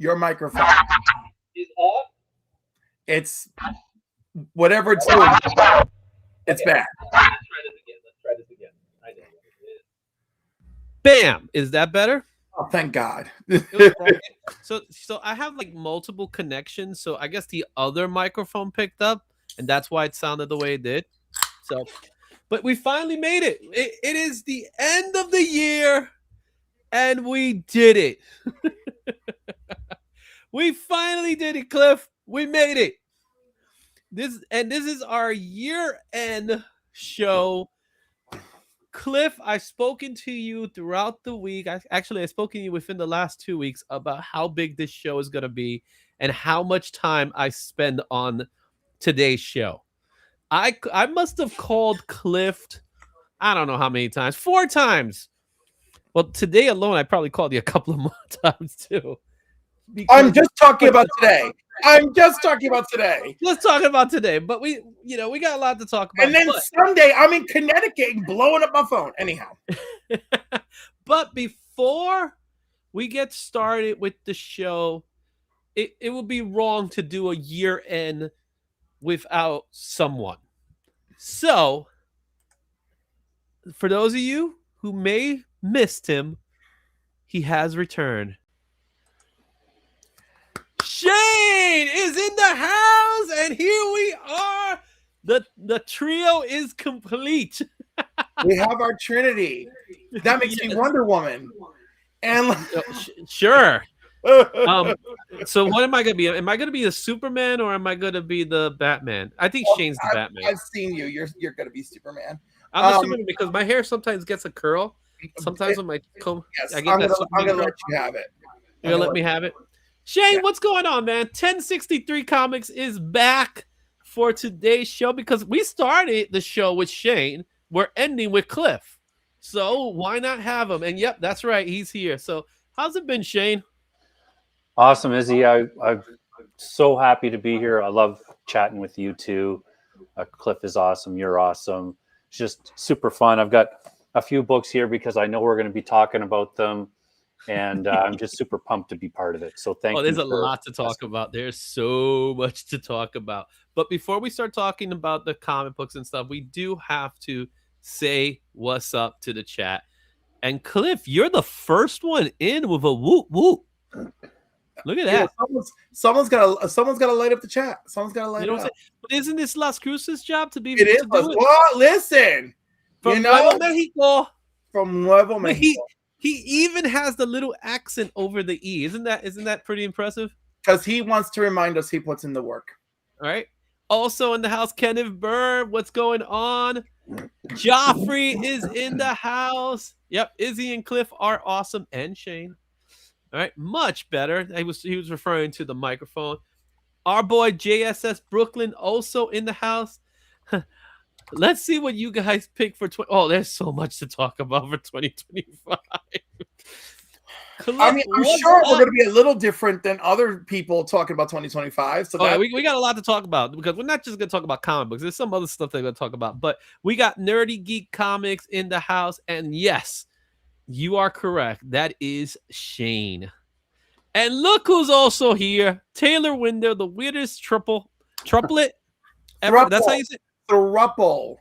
Your microphone. Is off. It's whatever it's doing. It's bad. Let's try this again. I know what it is. Bam! Is that better? Oh, thank God. So I have like multiple connections. So I guess the other microphone picked up, and that's why it sounded the way it did. So, but we finally made it. It is the end of the year, and we did it. We finally did it, Cliff. We made it. This is our year-end show. Cliff, I've spoken to you throughout the week. I've spoken to you within the last 2 weeks about how big this show is going to be and how much time I spend on today's show. I must have called Cliff, I don't know how many times, 4 times. Well, today alone, I probably called you a couple of more times too. I'm just talking about today. Just talking about today. But we got a lot to talk about. And then Sunday, I'm in Connecticut and blowing up my phone. Anyhow. But before we get started with the show, it would be wrong to do a year end without someone. So, for those of you who may missed him, he has returned. Shane is in the house, and here we are. The trio is complete. We have our Trinity. That makes me Wonder Woman. And sure. So what am I gonna be? Am I gonna be the Superman or am I gonna be the Batman? I think Shane's the Batman. I've seen you. You're gonna be Superman. I'm the Superman because my hair sometimes gets a curl. Sometimes on my comb, yes, I get I'm gonna let you have it. You're gonna let me have it. Shane, what's going on, man? 1063 Comics is back for today's show because we started the show with Shane. We're ending with Cliff. So why not have him? And yep, that's right. He's here. So how's it been, Shane? Awesome, Izzy. I'm so happy to be here. I love chatting with you too. Cliff is awesome. You're awesome. It's just super fun. I've got a few books here because I know we're going to be talking about them. And I'm just super pumped to be part of it. So thank you. There's a lot to talk about. There's so much to talk about. But before we start talking about the comic books and stuff, we do have to say what's up to the chat. And Cliff, you're the first one in with a whoop whoop. Look at that. Someone's got to light up the chat. Someone's got to light it up. But isn't this Las Cruces job to be? It is. Well, listen. From Nuevo Mexico. From Nuevo Mexico. He even has the little accent over the E. Isn't that pretty impressive? Because he wants to remind us he puts in the work. All right. Also in the house, Kenneth Burr. What's going on? Joffrey is in the house. Yep. Izzy and Cliff are awesome. And Shane. All right. Much better. He was referring to the microphone. Our boy JSS Brooklyn also in the house. Let's see what you guys pick for there's so much to talk about for 2025. I mean, I'm sure we're going to be a little different than other people talking about 2025. So we got a lot to talk about because we're not just going to talk about comic books. There's some other stuff they're going to talk about. But we got Nerdy Geek Comics in the house. And yes, you are correct. That is Shane. And look who's also here. Taylor Winder, the weirdest triplet ever. That's how you say it. Thruple.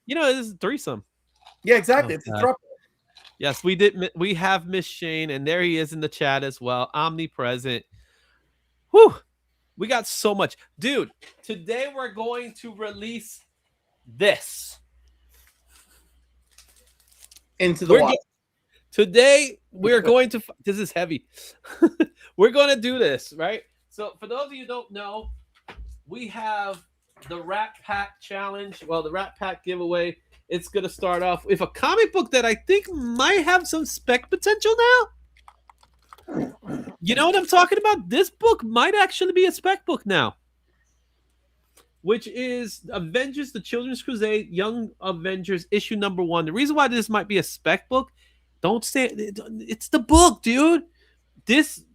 This is threesome. Yeah, exactly. It's a thruple. Yes, we have Miss Shane, and there he is in the chat as well, omnipresent. Whew, we got so much, dude. Today we're going to release this into the wild. Today we're going to. This is heavy. We're going to do this, right? So for those of you who don't know, we have the Rat Pack challenge. Well, the Rat Pack giveaway. It's going to start off with a comic book that I think might have some spec potential now. You know what I'm talking about? This book might actually be a spec book now, which is Avengers, the Children's Crusade, Young Avengers, issue number 1. The reason why this might be a spec book, don't say it's the book, dude. This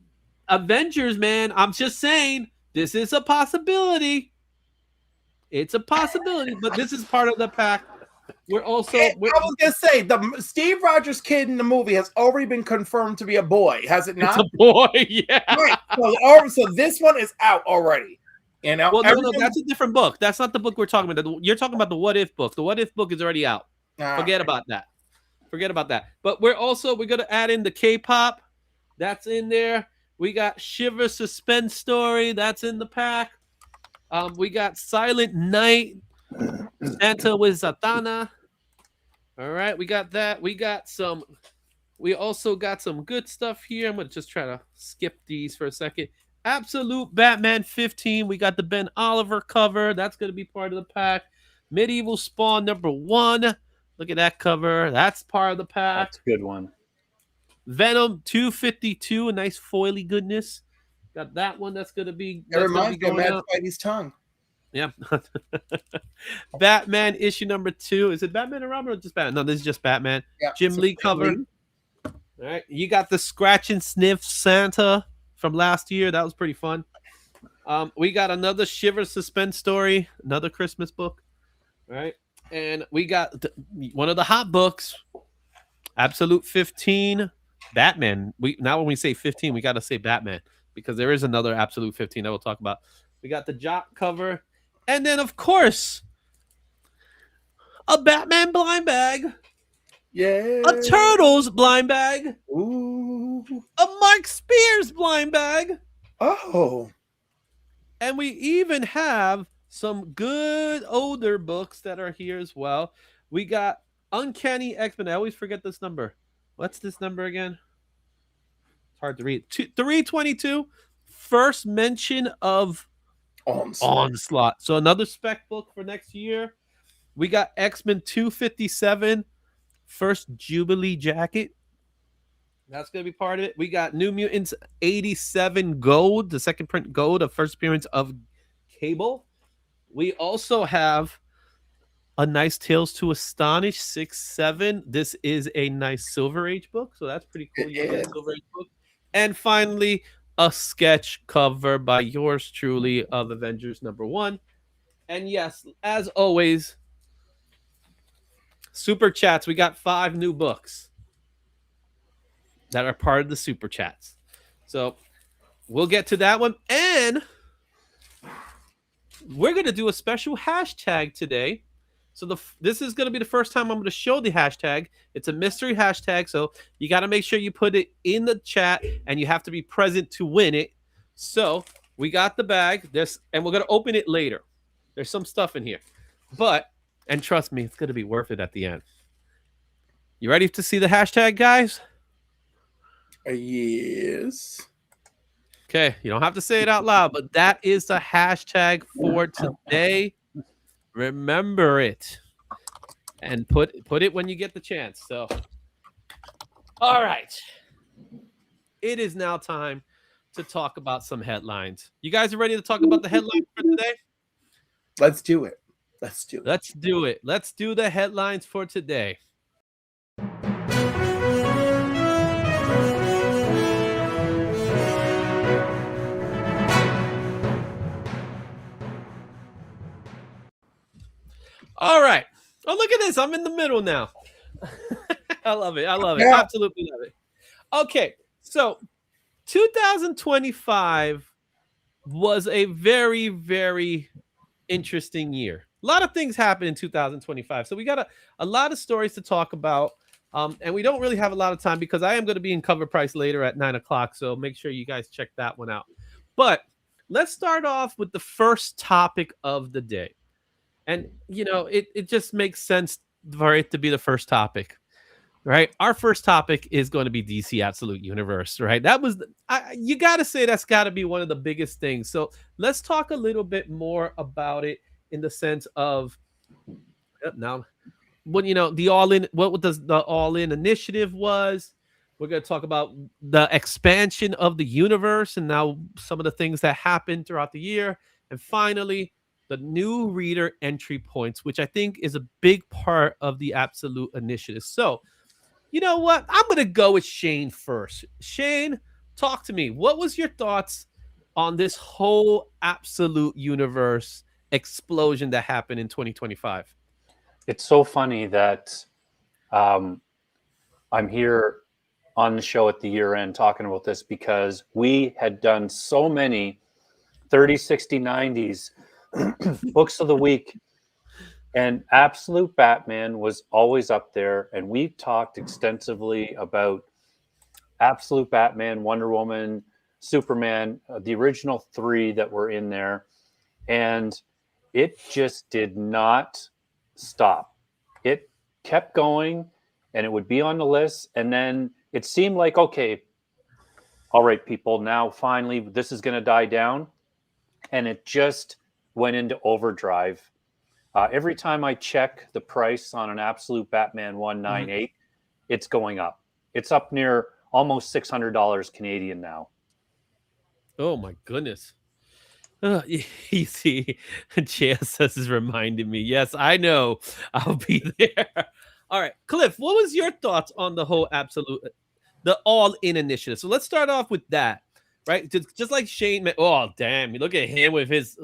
Avengers, man, I'm just saying, this is a possibility. It's a possibility, but this is part of the pack. we're also. I was gonna say the Steve Rogers kid in the movie has already been confirmed to be a boy, has it not? It's a boy, yeah. Right. So this one is out already. You know, well, no, that's a different book. That's not the book we're talking about. You're talking about the What If book. The What If book is already out. Forget about that. Forget about that. But we're gonna add in the K-pop. That's in there. We got Shiver Suspense Story. That's in the pack. We got Silent Night. Santa with Zatanna. All right, we got that. We also got some good stuff here. I'm gonna just try to skip these for a second. Absolute Batman 15. We got the Ben Oliver cover. That's gonna be part of the pack. Medieval Spawn #1. Look at that cover. That's part of the pack. That's a good one. Venom 252, a nice foily goodness. Got that one. That's gonna be. It reminds me of Mad Spidey's tongue. Yeah. Batman issue #2. Is it Batman and Robin or just Batman? No, this is just Batman. Yeah, Jim Lee cover. All right. You got the Scratch and Sniff Santa from last year. That was pretty fun. We got another Shiver Suspense Story, another Christmas book. All right. And we got one of the hot books, Absolute 15, Batman. Now when we say 15, we got to say Batman because there is another Absolute 15 that we'll talk about. We got the Jock cover. And then, of course, a Batman blind bag. Yeah. A Turtles blind bag. Ooh. A Mark Spears blind bag. Oh. And we even have some good older books that are here as well. We got Uncanny X-Men. I always forget this number. What's this number again? It's hard to read. 322. First mention of Onslaught. So another spec book for next year. We got X-Men 257. First Jubilee jacket. That's going to be part of it. We got New Mutants 87 Gold, the second print gold of first appearance of Cable. We also have a nice Tales to Astonish 6-7. This is a nice Silver Age book, so that's pretty cool. You get a Silver Age book. And finally, a sketch cover by yours truly of Avengers #1. And yes, as always, Super Chats. We got 5 new books that are part of the Super Chats. So we'll get to that one. And we're going to do a special hashtag today. So this is going to be the first time I'm going to show the hashtag. It's a mystery hashtag. So you got to make sure you put it in the chat and you have to be present to win it. So we got the bag. And we're going to open it later. There's some stuff in here. And trust me, it's going to be worth it at the end. You ready to see the hashtag, guys? Yes. Okay, you don't have to say it out loud, but that is the hashtag for today. Remember it. And put it when you get the chance. So, all right. It is now time to talk about some headlines. You guys are ready to talk about the headlines for today? Let's do it. Let's do it. Let's do the headlines for today. All right. Oh, look at this. I'm in the middle now. I love it. Yeah. Absolutely love it. Okay. So 2025 was a very, very interesting year. A lot of things happened in 2025. So we got a lot of stories to talk about. And we don't really have a lot of time because I am going to be in Cover Price later at 9:00. So make sure you guys check that one out. But let's start off with the first topic of the day. And, it just makes sense for it to be the first topic, right? Our first topic is going to be DC Absolute Universe, right? That was, you got to say that's got to be one of the biggest things. So let's talk a little bit more about it in the sense of now, what the all-in, what does the all-in initiative was. We're going to talk about the expansion of the universe and now some of the things that happened throughout the year. And finally, the new reader entry points, which I think is a big part of the Absolute initiative. So, you know what? I'm going to go with Shane first. Shane, talk to me. What was your thoughts on this whole Absolute universe explosion that happened in 2025? It's so funny that I'm here on the show at the year end talking about this because we had done so many 30, 60, 90s books of the week, and Absolute Batman was always up there. And we talked extensively about Absolute Batman, Wonder Woman, Superman, the original three that were in there. And it just did not stop. It kept going and it would be on the list. And then it seemed like, okay, all right, people, now finally this is going to die down. And it just went into overdrive. Every time I check the price on an Absolute Batman 198, it's going up. It's up near almost $600 Canadian now. Oh my goodness. You see, JSS is reminding me. Yes, I know. I'll be there. All right, Cliff, what was your thoughts on the whole the all-in initiative? So let's start off with that, right? Just like Shane. Oh, damn! You look at him with his,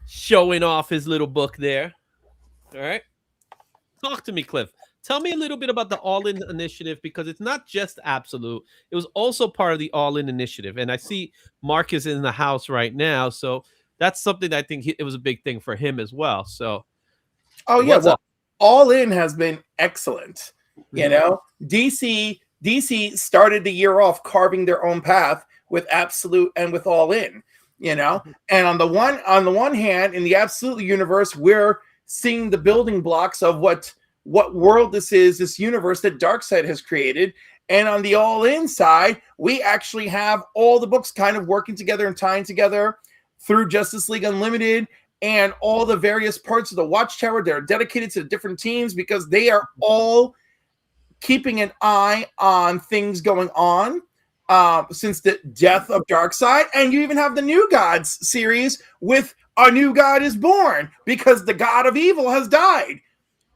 showing off his little book there. All right, talk to me, Cliff. Tell me a little bit about the All-In initiative, because it's not just Absolute. It was also part of the All-In initiative. And I see Marcus in the house right now. So that's something that I think it was a big thing for him as well. So, well, All-In has been excellent. You know, DC started the year off carving their own path with Absolute and with All-In. You know, and on the one hand, in the Absolute universe, we're seeing the building blocks of what world this is, this universe that Darkseid has created. And on the All-In side, we actually have all the books kind of working together and tying together through Justice League Unlimited and all the various parts of the Watchtower that are dedicated to the different teams, because they are all keeping an eye on things going on since the death of Darkseid. And you even have the New Gods series with A New God is Born, because the God of Evil has died.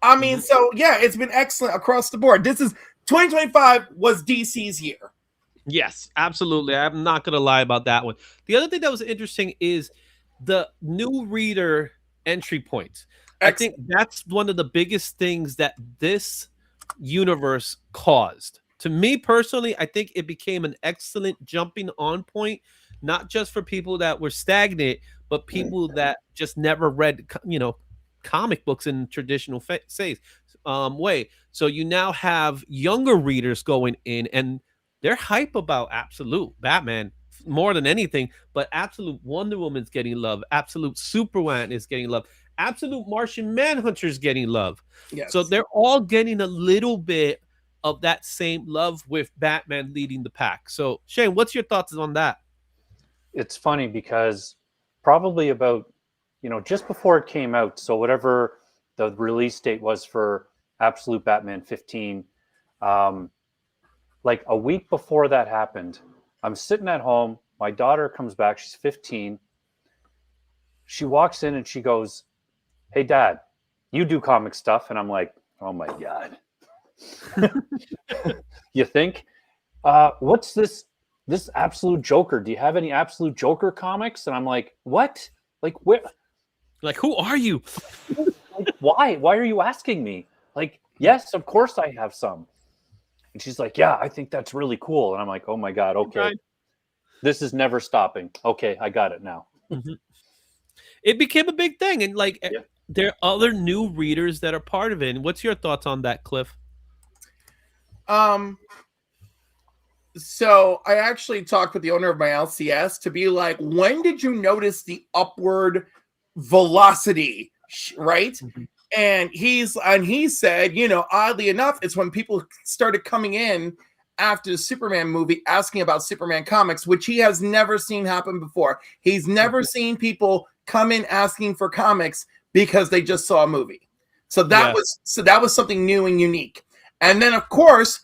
I mean, so yeah, it's been excellent across the board. This is 2025 was DC's year. Yes, absolutely. I'm not going to lie about that one. The other thing that was interesting is the new reader entry points. Excellent. I think that's one of the biggest things that this universe caused. To me personally, I think it became an excellent jumping on point, not just for people that were stagnant, but people that just never read, comic books in traditional way. So you now have younger readers going in, and they're hype about Absolute Batman more than anything, but Absolute Wonder Woman's getting love. Absolute Superman is getting love. Absolute Martian Manhunter is getting love. Yes. So they're all getting a little bit of that same love, with Batman leading the pack. So Shane, what's your thoughts on that? It's funny because probably about just before it came out, so whatever the release date was for Absolute Batman 15, like a week before that happened, I'm sitting at home. My daughter comes back. She's 15. She walks in and she goes, "Hey, Dad, you do comic stuff?" And I'm like, "Oh my God." You think? What's this Absolute Joker? Do you have any Absolute Joker comics? And I'm like, what? Like, where? Like, who are you? Like, why? Why are you asking me? Like, yes, of course I have some. And she's like, yeah, I think that's really cool. And I'm like, oh my God, okay. This is never stopping. Okay, I got it now. It became a big thing. And there are other new readers that are part of it. And what's your thoughts on that, Cliff? So I actually talked with the owner of my LCS to be like, when did you notice the upward velocity, right? And he said, oddly enough, it's when people started coming in after the Superman movie asking about Superman comics, which he has never seen happen before. He's never seen people come in asking for comics because they just saw a movie. So that was something new and unique. And then of course,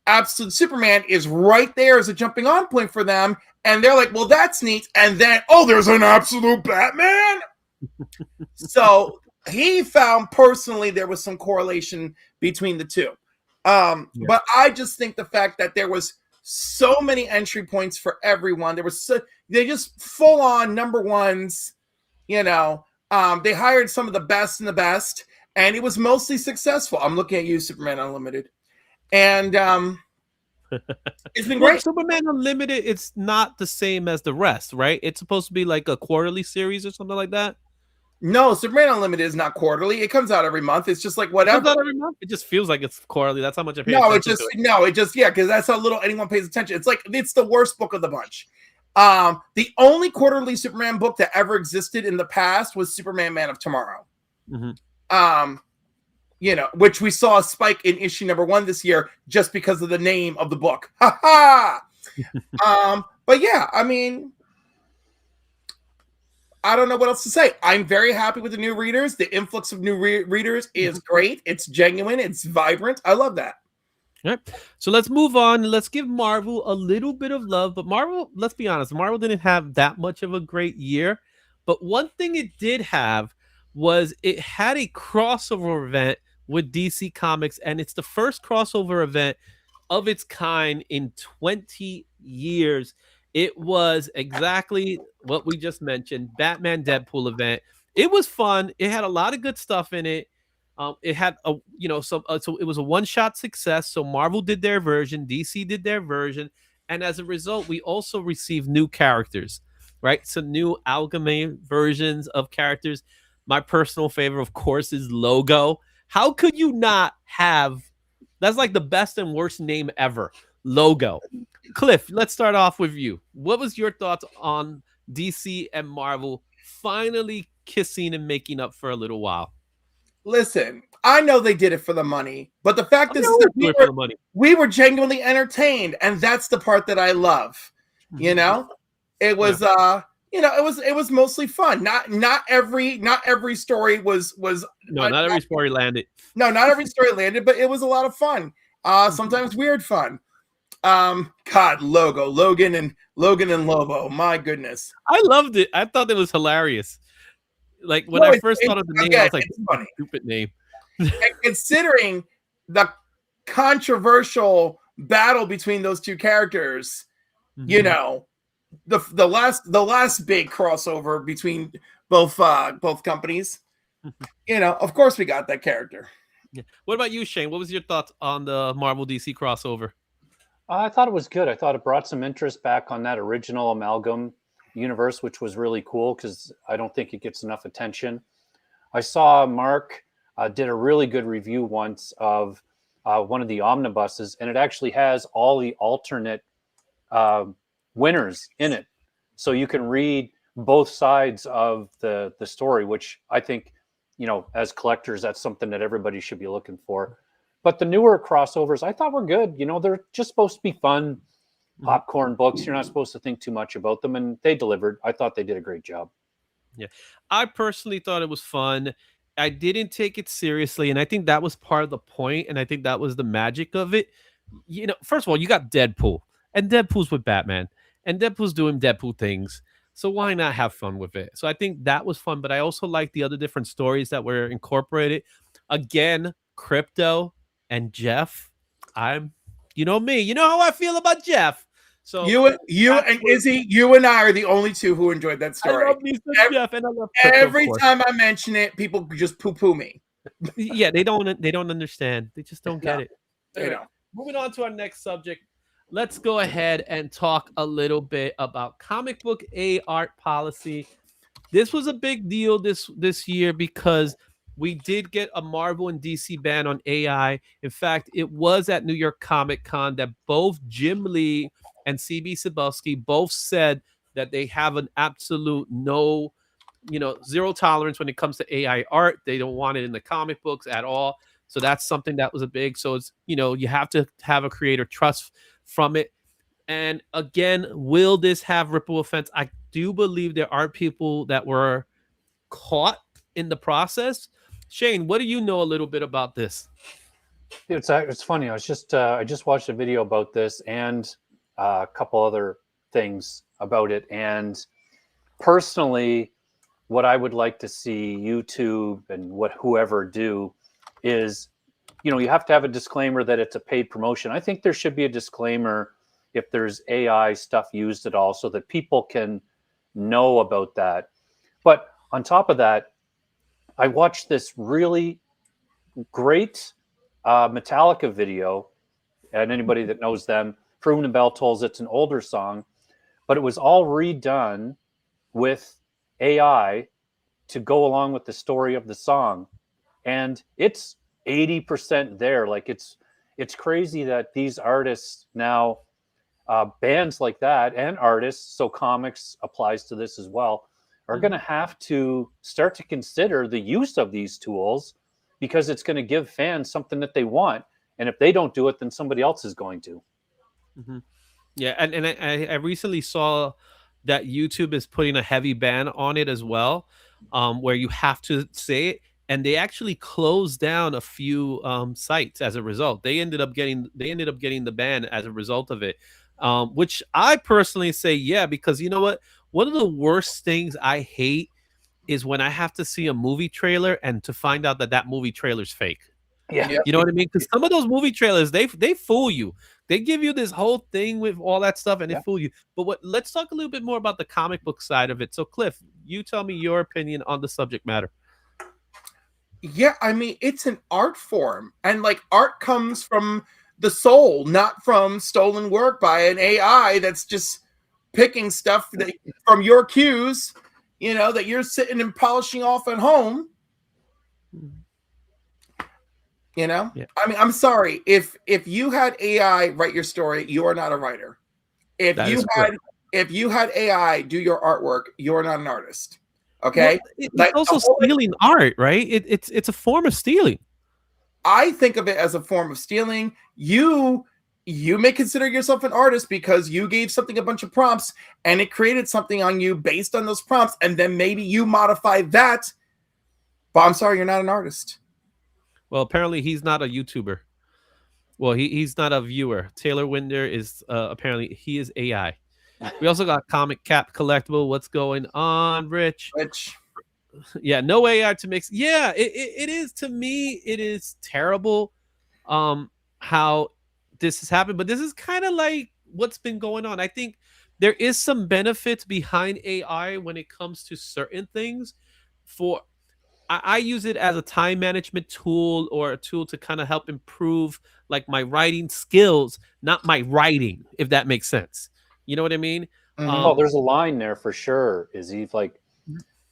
Absolute Superman is right there as a jumping on point for them. And they're like, well, that's neat. And then, there's an Absolute Batman. So he found personally there was some correlation between the two. But I just think the fact that there was so many entry points for everyone, they just full on number ones, they hired some of the best and the best. and it was mostly successful. I'm looking at you, Superman Unlimited, and it's been Well, great. Superman Unlimited, it's not the same as the rest, right? It's supposed to be like a quarterly series or something like that. No, Superman Unlimited is not quarterly. It comes out every month. It's just like It comes whatever. out every month. It just feels like it's quarterly. That's how much I pay No, attention to it. yeah, because that's how little anyone pays attention. It's like it's the worst book of the bunch. The only quarterly Superman book that ever existed in the past was Superman Man of Tomorrow. Mm-hmm. Which we saw a spike in issue number 1 this year just because of the name of the book. Ha ha. But yeah, I mean, I don't know what else to say. I'm very happy with the new readers. The influx of new readers is great. It's genuine. It's vibrant. I love that. All right. So let's move on. Let's give Marvel a little bit of love. But Marvel, let's be honest, Marvel didn't have that much of a great year. But one thing it did have was it had a crossover event with DC Comics. And it's the first crossover event of its kind in 20 years. It was exactly what we just mentioned, Batman Deadpool event. It was fun. It had a lot of good stuff in it. It had so it was a one-shot success. So Marvel did their version, DC did their version, and as a result, we also received new characters, right? Some new amalgamate versions of characters. My personal favorite, of course, is Logo. How could you not have? That's like the best and worst name ever, Logo. Cliff, let's start off with you. What was your thoughts on DC and Marvel finally kissing and making up for a little while? Listen, I know they did it for the money, but the fact is that we were genuinely entertained, and that's the part that I love. You know, it was it was mostly fun. Not every story was not every story landed. No, not every story landed, but it was a lot of fun. Sometimes weird fun. Logan and Lobo. My goodness, I loved it. I thought it was hilarious. Like when I first thought of the name, I was like, funny. Stupid name. And considering the controversial battle between those two characters, you know, the last big crossover between both companies, you know, of course we got that character. Yeah. What about you, Shane? What was your thoughts on the Marvel DC crossover? I thought it was good. I thought it brought some interest back on that original amalgam universe, which was really cool because I don't think it gets enough attention. I saw Mark did a really good review once of one of the omnibuses, and it actually has all the alternate winners in it. So you can read both sides of the story, which I think, you know, as collectors, that's something that everybody should be looking for. But the newer crossovers, I thought were good. You know, they're just supposed to be fun, popcorn books. You're not supposed to think too much about them, and they delivered. I thought they did a great job. Yeah, I personally thought it was fun. I didn't take it seriously, and I think that was part of the point, and I think that was the magic of it. You know, first of all, you got Deadpool, and Deadpool's with Batman, and Deadpool's doing Deadpool things. So why not have fun with it? So I think that was fun, but I also like the other different stories that were incorporated. Again, Crypto and Jeff. You know me, you know how I feel about Jeff. So you and Izzy, you and I are the only two who enjoyed that story. I love me some Jeff, and I love Crypto, every time I mention it, people just poo me. Yeah, they don't understand. They just don't get it. Anyway, moving on to our next subject. Let's go ahead and talk a little bit about comic book art policy. This was a big deal this year because we did get a Marvel and DC ban on AI. In fact, it was at New York Comic Con that both Jim Lee and CB Cebulski both said that they have an absolute zero tolerance when it comes to AI art. They don't want it in the comic books at all. So that's something that was a big. So it's, you have to have a creator trust from it. And again, will this have ripple effects? I do believe there are people that were caught in the process. Shane, what do you know a little bit about this? It's funny. I just watched a video about this and a couple other things about it. And personally, what I would like to see YouTube and whoever do is, you have to have a disclaimer that it's a paid promotion. I think there should be a disclaimer if there's AI stuff used at all so that people can know about that. But on top of that, I watched this really great Metallica video, and anybody that knows them, For Whom the Bell Tolls, it's an older song, but it was all redone with AI to go along with the story of the song, and it's 80% there. Like it's crazy that these artists now, bands like that, and artists, so comics applies to this as well, are going to have to start to consider the use of these tools, because it's going to give fans something that they want, and if they don't do it, then somebody else is going to. Yeah, and I recently saw that YouTube is putting a heavy ban on it as well, where you have to say it, and they actually closed down a few sites as a result. They ended up getting the ban as a result of it, which I personally say, yeah, because you know what? One of the worst things I hate is when I have to see a movie trailer and to find out that movie trailer's fake. Yeah. You know what I mean? Because some of those movie trailers, they fool you. They give you this whole thing with all that stuff, and they fool you. But let's talk a little bit more about the comic book side of it. So, Cliff, you tell me your opinion on the subject matter. Yeah, I mean, it's an art form, and like art comes from the soul, not from stolen work by an AI that's just picking stuff from your cues, that you're sitting and polishing off at home. Yeah. I mean, I'm sorry, if you had AI write your story, you are not a writer. If you had AI do your artwork, you're not an artist. Okay. Well, it's also stealing art, right? It's a form of stealing. I think of it as a form of stealing. You may consider yourself an artist because you gave something a bunch of prompts and it created something on you based on those prompts, and then maybe you modify that. But I'm sorry, you're not an artist. Well, apparently he's not a YouTuber. Well, he's not a viewer. Taylor Winder is apparently he is AI. We also got Comic Cap Collectible. What's going on, Rich? Yeah, no AI to mix. Yeah, it is, to me, it is terrible how this has happened, but this is kind of like what's been going on. I think there is some benefits behind AI when it comes to certain things. I use it as a time management tool, or a tool to kind of help improve like my writing skills, not my writing, if that makes sense. You know what I mean? Oh, there's a line there for sure. Is he like,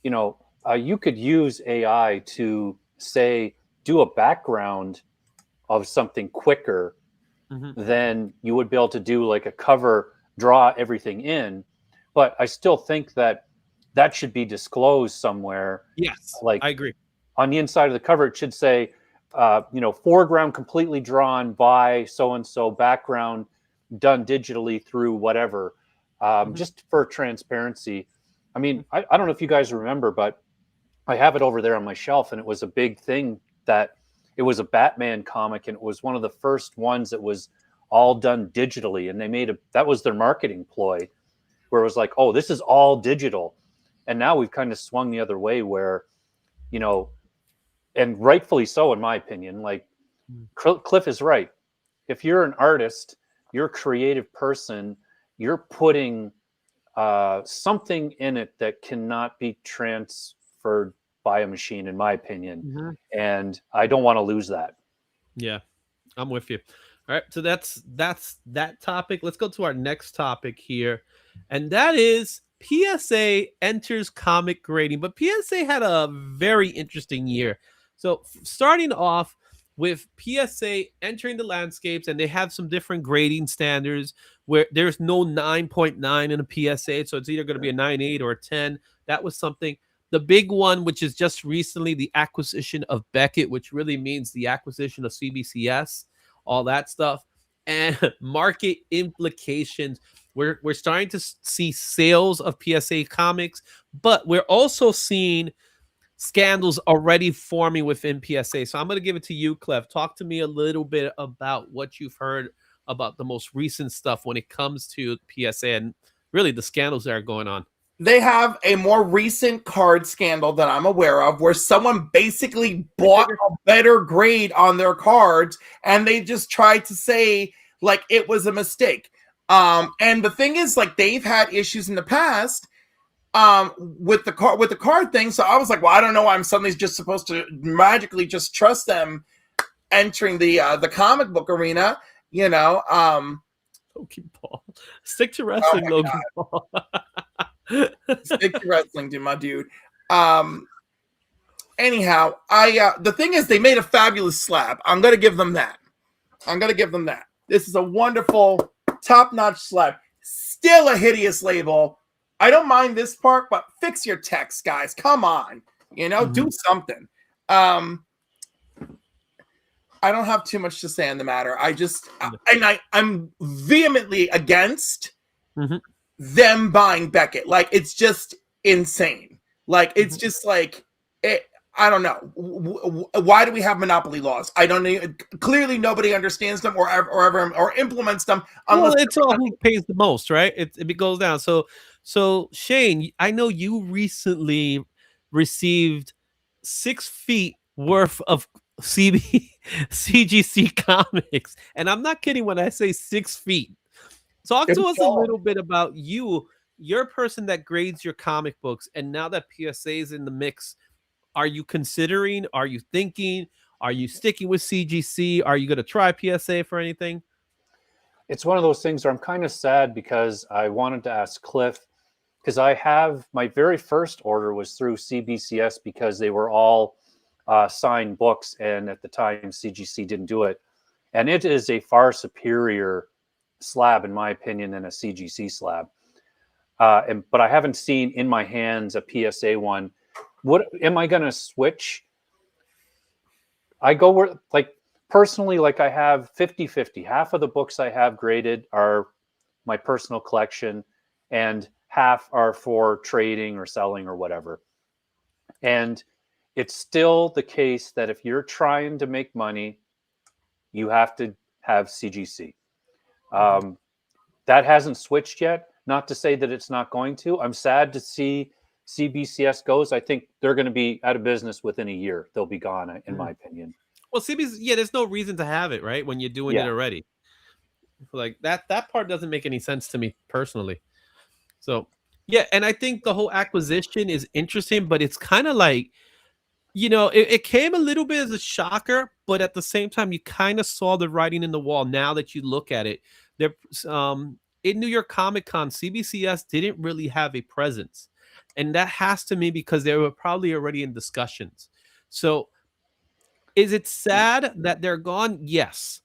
you could use AI to say, do a background of something quicker than you would be able to do like a cover, draw everything in. But I still think that should be disclosed somewhere. Yes, like I agree. On the inside of the cover, it should say, foreground completely drawn by so-and-so, background done digitally through whatever, just for transparency. I mean, I don't know if you guys remember, but I have it over there on my shelf, and it was a big thing that it was a Batman comic, and it was one of the first ones that was all done digitally, and they that was their marketing ploy, where it was like, oh, this is all digital. And now we've kind of swung the other way where, and rightfully so, in my opinion, like Cliff is right. If you're an artist, you're a creative person, you're putting something in it that cannot be transferred by a machine, in my opinion. And I don't want to lose that. Yeah, I'm with you. All right, so that's that topic. Let's go to our next topic here, and that is PSA enters comic grading. But PSA had a very interesting year. So starting off with PSA entering the landscapes, and they have some different grading standards where there's no 9.9 in a PSA, so it's either going to be a 9.8 or a 10. That was something. The big one, which is just recently the acquisition of Beckett, which really means the acquisition of CBCS, all that stuff, and market implications. We're starting to see sales of PSA comics, but we're also seeing scandals already forming within PSA. So I'm going to give it to you, Clef. Talk to me a little bit about what you've heard about the most recent stuff when it comes to PSA and really the scandals that are going on. They have a more recent card scandal that I'm aware of where someone basically bought a better grade on their cards, and they just tried to say like it was a mistake. And the thing is, like, they've had issues in the past with the card thing. So I was like, well, I don't know why I'm suddenly just supposed to magically just trust them entering the comic book arena, you know. Logan Paul. Stick to wrestling, Logan Paul. Stick to wrestling, my dude. Anyhow, the thing is, they made a fabulous slab. I'm gonna give them that. This is a wonderful, top-notch slab. Still a hideous label. I don't mind this part, but fix your text, guys. Come on, do something. I don't have too much to say on the matter. I'm vehemently against them buying Beckett. Like, it's just insane. Like, it's just like it. I don't know. Why do we have monopoly laws? I don't know. Clearly, nobody understands them or implements them. Well, it's all who pays the most, right? It goes down. So Shane, I know you recently received 6 feet worth of CGC comics, and I'm not kidding when I say 6 feet. Talk to us a little bit about you. You're a person that grades your comic books, and now that PSA is in the mix, are you considering? Are you thinking? Are you sticking with CGC? Are you going to try PSA for anything? It's one of those things where I'm kind of sad because I wanted to ask Cliff, because I have my very first order was through CBCS because they were all signed books, and at the time CGC didn't do it, and it is a far superior slab in my opinion than a CGC slab. But I haven't seen in my hands a PSA one. What am I going to switch? I go where, like, personally, like, I have 50-50. Half of the books I have graded are my personal collection, and half are for trading or selling or whatever. And it's still the case that if you're trying to make money, you have to have CGC. That hasn't switched yet. Not to say that it's not going to. I'm sad to see CBCS goes. I think they're going to be out of business within a year. They'll be gone, in my opinion. Well, CBCS, there's no reason to have it, right? When you're doing it already. Like, that part doesn't make any sense to me personally. So, yeah, and I think the whole acquisition is interesting, but it's kind of like, it came a little bit as a shocker, but at the same time, you kind of saw the writing in the wall now that you look at it. There, in New York Comic Con, CBCS didn't really have a presence. And that has to be because they were probably already in discussions. So is it sad that they're gone? Yes.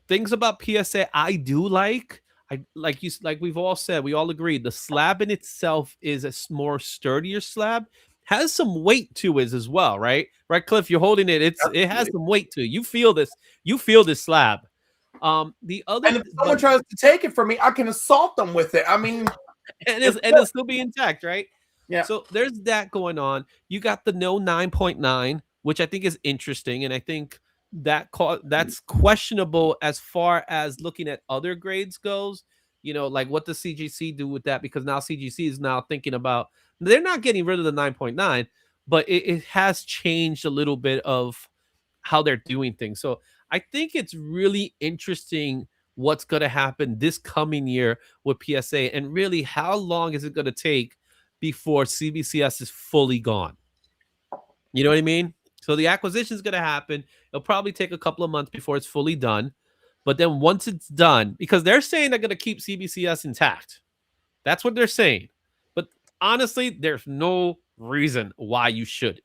Things about PSA I do like. Like we've all said, we all agree, the slab in itself is a more sturdier slab. Has some weight to it as well, right? Right, Cliff, you're holding it. It has some weight to it. You feel this. You feel this slab. The other, and if someone tries to take it from me, I can assault them with it. I mean, and it'll still be intact, right? Yeah. So there's that going on. You got the no 9.9, which I think is interesting, and I think that's questionable as far as looking at other grades goes. Like, what does CGC do with that? Because now CGC is now thinking about, they're not getting rid of the 9.9, but it has changed a little bit of how they're doing things. So I think it's really interesting what's going to happen this coming year with PSA, and really how long is it going to take before CBCS is fully gone? You know what I mean? So the acquisition is going to happen. It'll probably take a couple of months before it's fully done. But then once it's done, because they're saying they're going to keep CBCS intact. That's what they're saying. But honestly, there's no reason why you should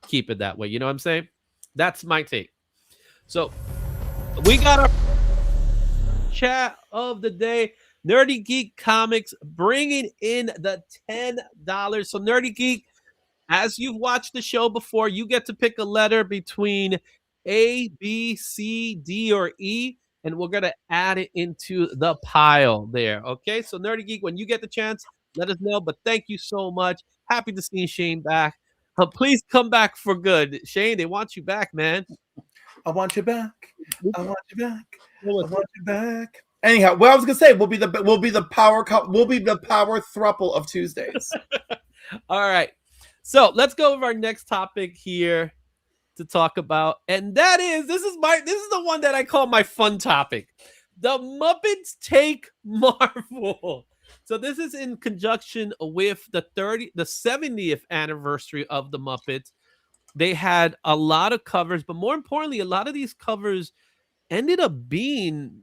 keep it that way. You know what I'm saying? That's my take. So we got our chat of the day. Nerdy Geek Comics bringing in the $10. So Nerdy Geek, as you've watched the show before, you get to pick a letter between A, B, C, D, or E, and we're going to add it into the pile there. Okay, so Nerdy Geek, when you get the chance, let us know. But thank you so much. Happy to see Shane back. Please come back for good. Shane, they want you back, man. I want you back. I want you back. I want you back. Anyhow, well, I was gonna say we'll be the power thruple of Tuesdays. All right. So let's go over our next topic here to talk about, and that is this is the one that I call my fun topic. The Muppets take Marvel. So this is in conjunction with the 70th anniversary of the Muppets. They had a lot of covers, but more importantly, a lot of these covers ended up being,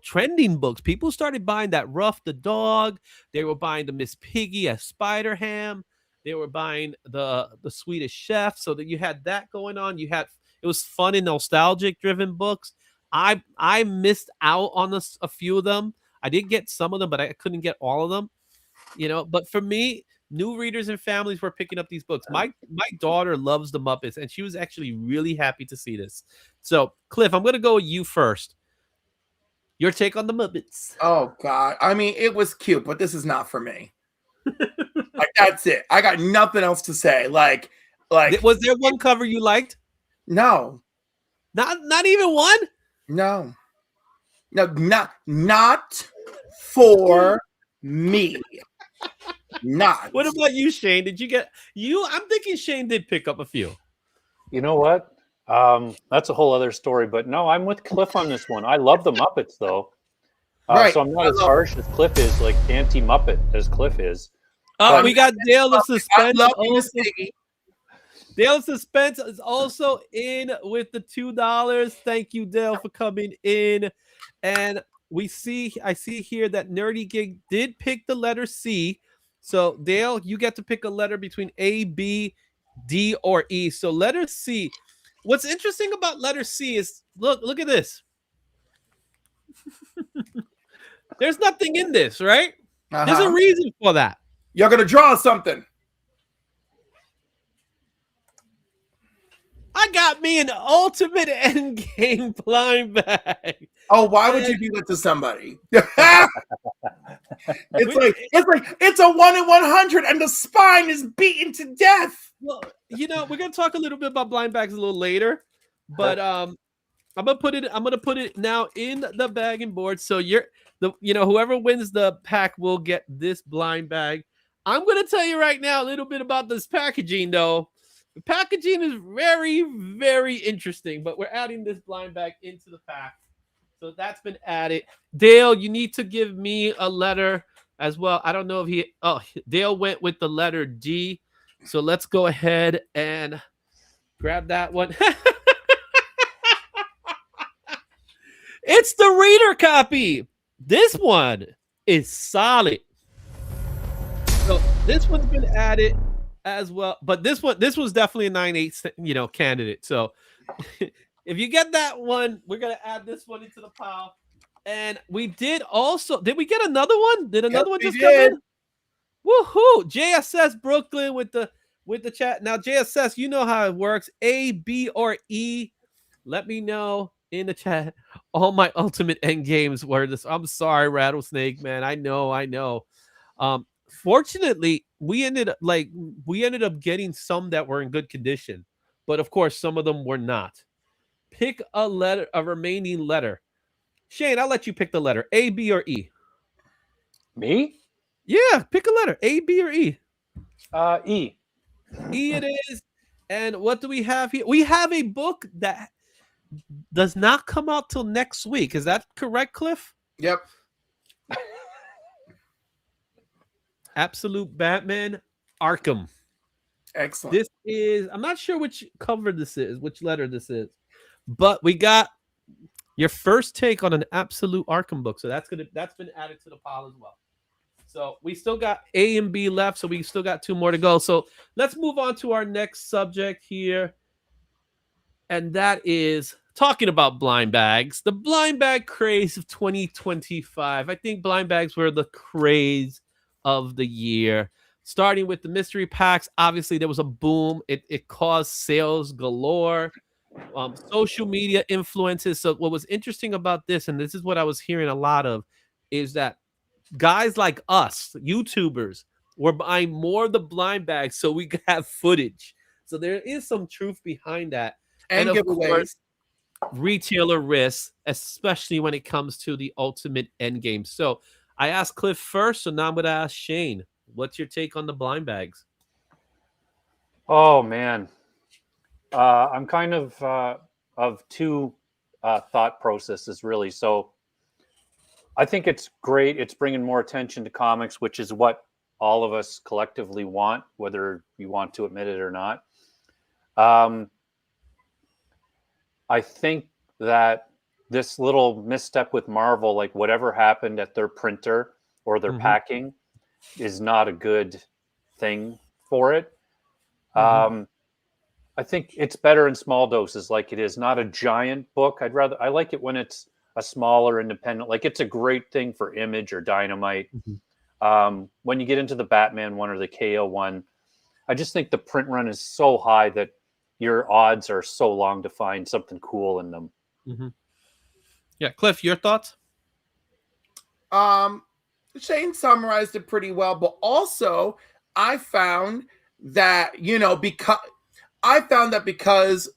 trending books. People started buying that Ruff the dog. They were buying the Miss Piggy as Spider Ham. They were buying the Swedish Chef. So that you had that going on. It was fun and nostalgic driven books. I missed out on a few of them. I did get some of them, but I couldn't get all of them. But for me, new readers and families were picking up these books. My daughter loves the Muppets, and she was actually really happy to see this. So, Cliff, I'm going to go with you first. Your take on the Muppets? Oh God, I mean, it was cute, but this is not for me. Like, that's it. I got nothing else to say. Like, was there one cover you liked? No, not even one. No, not for me. Not. What about you, Shane? Did you get you? I'm thinking Shane did pick up a few. You know what? That's a whole other story. But no, I'm with Cliff on this one. I love the Muppets, though. Right. So I'm not as harsh as Cliff is, like anti-Muppet as Cliff is. Oh, we got Dale of Suspense. Dale of Suspense is also in with the $2. Thank you, Dale, for coming in. And I see here that Nerdy Gig did pick the letter C. So, Dale, you get to pick a letter between A, B, D, or E. So, letter C. What's interesting about letter C is look at this. There's nothing in this, right? There's a reason for that. You're gonna draw something. I got me an ultimate endgame blind bag. Oh, why would you do that to somebody? It's a 1 in 100, and the spine is beaten to death. Well, we're gonna talk a little bit about blind bags a little later, but I'm gonna put it now in the bag and board. So whoever wins the pack will get this blind bag. I'm gonna tell you right now a little bit about this packaging, though. The packaging is very, very interesting, but we're adding this blind bag into the pack. So that's been added. Dale, you need to give me a letter as well. I don't know if Dale went with the letter D. So let's go ahead and grab that one. It's the reader copy. This one is solid. So this one's been added as well, but this was definitely a 9/8 candidate. So if you get that one, we're gonna add this one into the pile. And we did we get another one? Did another one just come in? Woohoo! JSS Brooklyn with the chat. Now JSS, you know how it works. A, B, or E. Let me know in the chat. All my ultimate end games were this. I'm sorry, Rattlesnake, man. I know. Fortunately, we ended up getting some that were in good condition, but of course, some of them were not. Pick a remaining letter. Shane, I'll let you pick the letter. A, B, or E. Me? Yeah, pick a letter. A, B, or E. E. E it is. And what do we have here? We have a book that does not come out till next week. Is that correct, Cliff? Yep. Absolute Batman Arkham. Excellent. This is, I'm not sure which cover this is, which letter this is, but we got your first take on an Absolute Arkham book. So that's been added to the pile as well. So we still got A and B left. So we still got 2 more to go. So let's move on to our next subject here. And that is talking about blind bags. The blind bag craze of 2025. I think blind bags were the craze of the year. Starting with the mystery packs, obviously there was a boom. It caused sales galore. Social media influences. So what was interesting about this, and this is what I was hearing a lot of, is that guys like us, YouTubers, were buying more of the blind bags so we could have footage. So there is some truth behind that. And of giveaways. course, retailer risks, especially when it comes to the ultimate end game. So I asked Cliff first, so now I'm going to ask Shane. What's your take on the blind bags? Oh, man. I'm kind of 2 thought processes, really. So I think it's great. It's bringing more attention to comics, which is what all of us collectively want, whether you want to admit it or not. I think that this little misstep with Marvel, like whatever happened at their printer or their packing, is not a good thing for it. I think it's better in small doses, like it is not a giant book. I like it when it's a smaller independent, like it's a great thing for Image or Dynamite. When you get into the Batman one or the KO one, I just think the print run is so high that your odds are so long to find something cool in them. Yeah, Cliff, your thoughts? Shane summarized it pretty well, but also I found that, because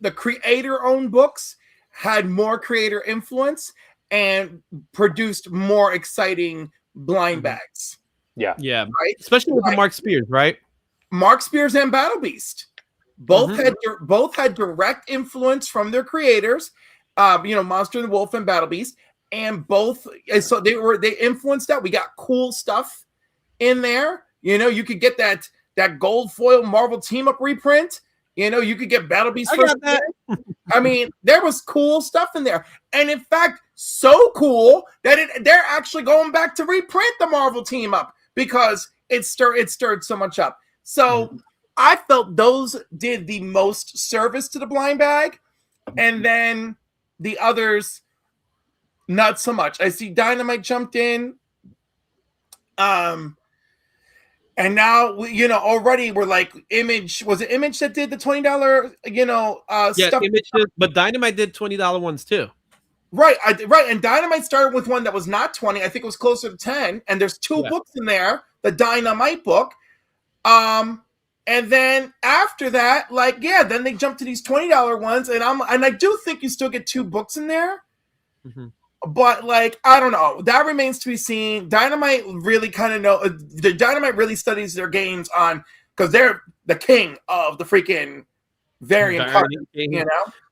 the creator-owned books had more creator influence and produced more exciting blind bags. Yeah, right. Especially with the Mark Spears, right? Mark Spears and Battle Beast both had direct influence from their creators. Monster and the Wolf and Battle Beast, and both. So they influenced that. We got cool stuff in there. You could get that gold foil Marvel team up reprint. You could get Battle Beast. I mean, there was cool stuff in there, and in fact, so cool that they're actually going back to reprint the Marvel team up because it stirred so much up. So I felt those did the most service to the blind bag, and then the others not so much. I see Dynamite jumped in. And now already we're like Image. Was it Image that did the $20? Stuff. Image did, but Dynamite did $20 ones too. Right, right. And Dynamite started with one that was not 20. I think it was closer to 10. And there's two books in there. The Dynamite book. And then after that, then they jumped to these $20 ones. And I do think you still get two books in there. But I don't know. That remains to be seen. Dynamite really Dynamite really studies their games on, because they're the king of the freaking variant card.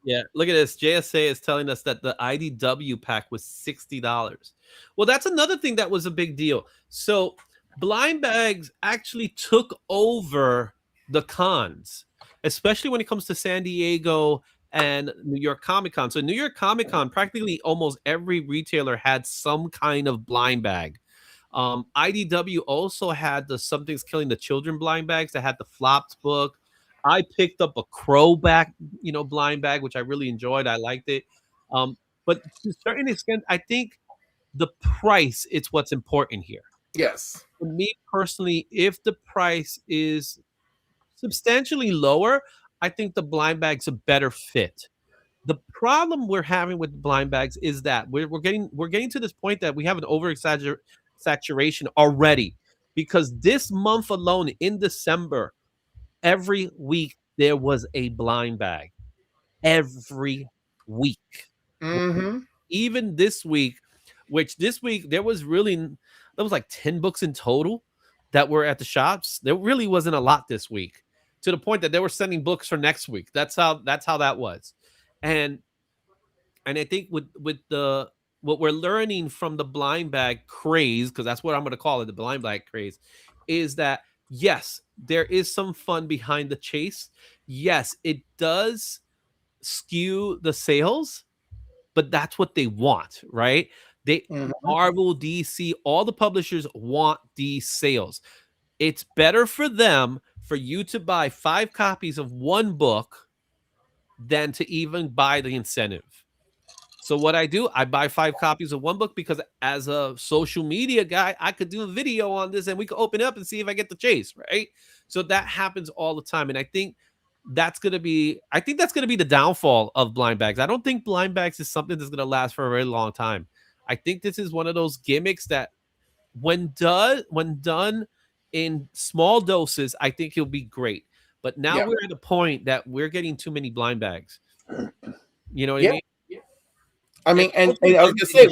Yeah, look at this. JSA is telling us that the IDW pack was $60. Well, that's another thing that was a big deal. So blind bags actually took over the cons, especially when it comes to San Diego and New York Comic Con. So New York Comic Con, practically almost every retailer had some kind of blind bag. IDW also had the Something's Killing the Children blind bags that had the flopped book. I picked up a Crow back, blind bag, which I really enjoyed. I liked it. But to a certain extent, I think the price is what's important here. Yes. For me personally, if the price is substantially lower, I think the blind bag's a better fit. The problem we're having with blind bags is that we're getting to this point that we have an saturation already, because this month alone in December, every week there was a blind bag. Every week. Even this week, which this week there was like 10 books in total that were at the shops. There really wasn't a lot this week, to the point that they were sending books for next week. That's how that was. And I think with what we're learning from the blind bag craze, because that's what I'm going to call it, the blind bag craze, is that yes, there is some fun behind the chase. Yes, it does skew the sales, but that's what they want, right? Marvel, DC, all the publishers want these sales. It's better for them for you to buy 5 copies of one book than to even buy the incentive. So what I do, I buy 5 copies of one book, because as a social media guy, I could do a video on this and we could open it up and see if I get the chase, right? So that happens all the time. And I think that's going to be the downfall of blind bags. I don't think blind bags is something that's going to last for a very long time. I think this is one of those gimmicks that when done in small doses, I think it'll be great. But now we're at a point that we're getting too many blind bags. You know what I mean? I mean, and I was gonna say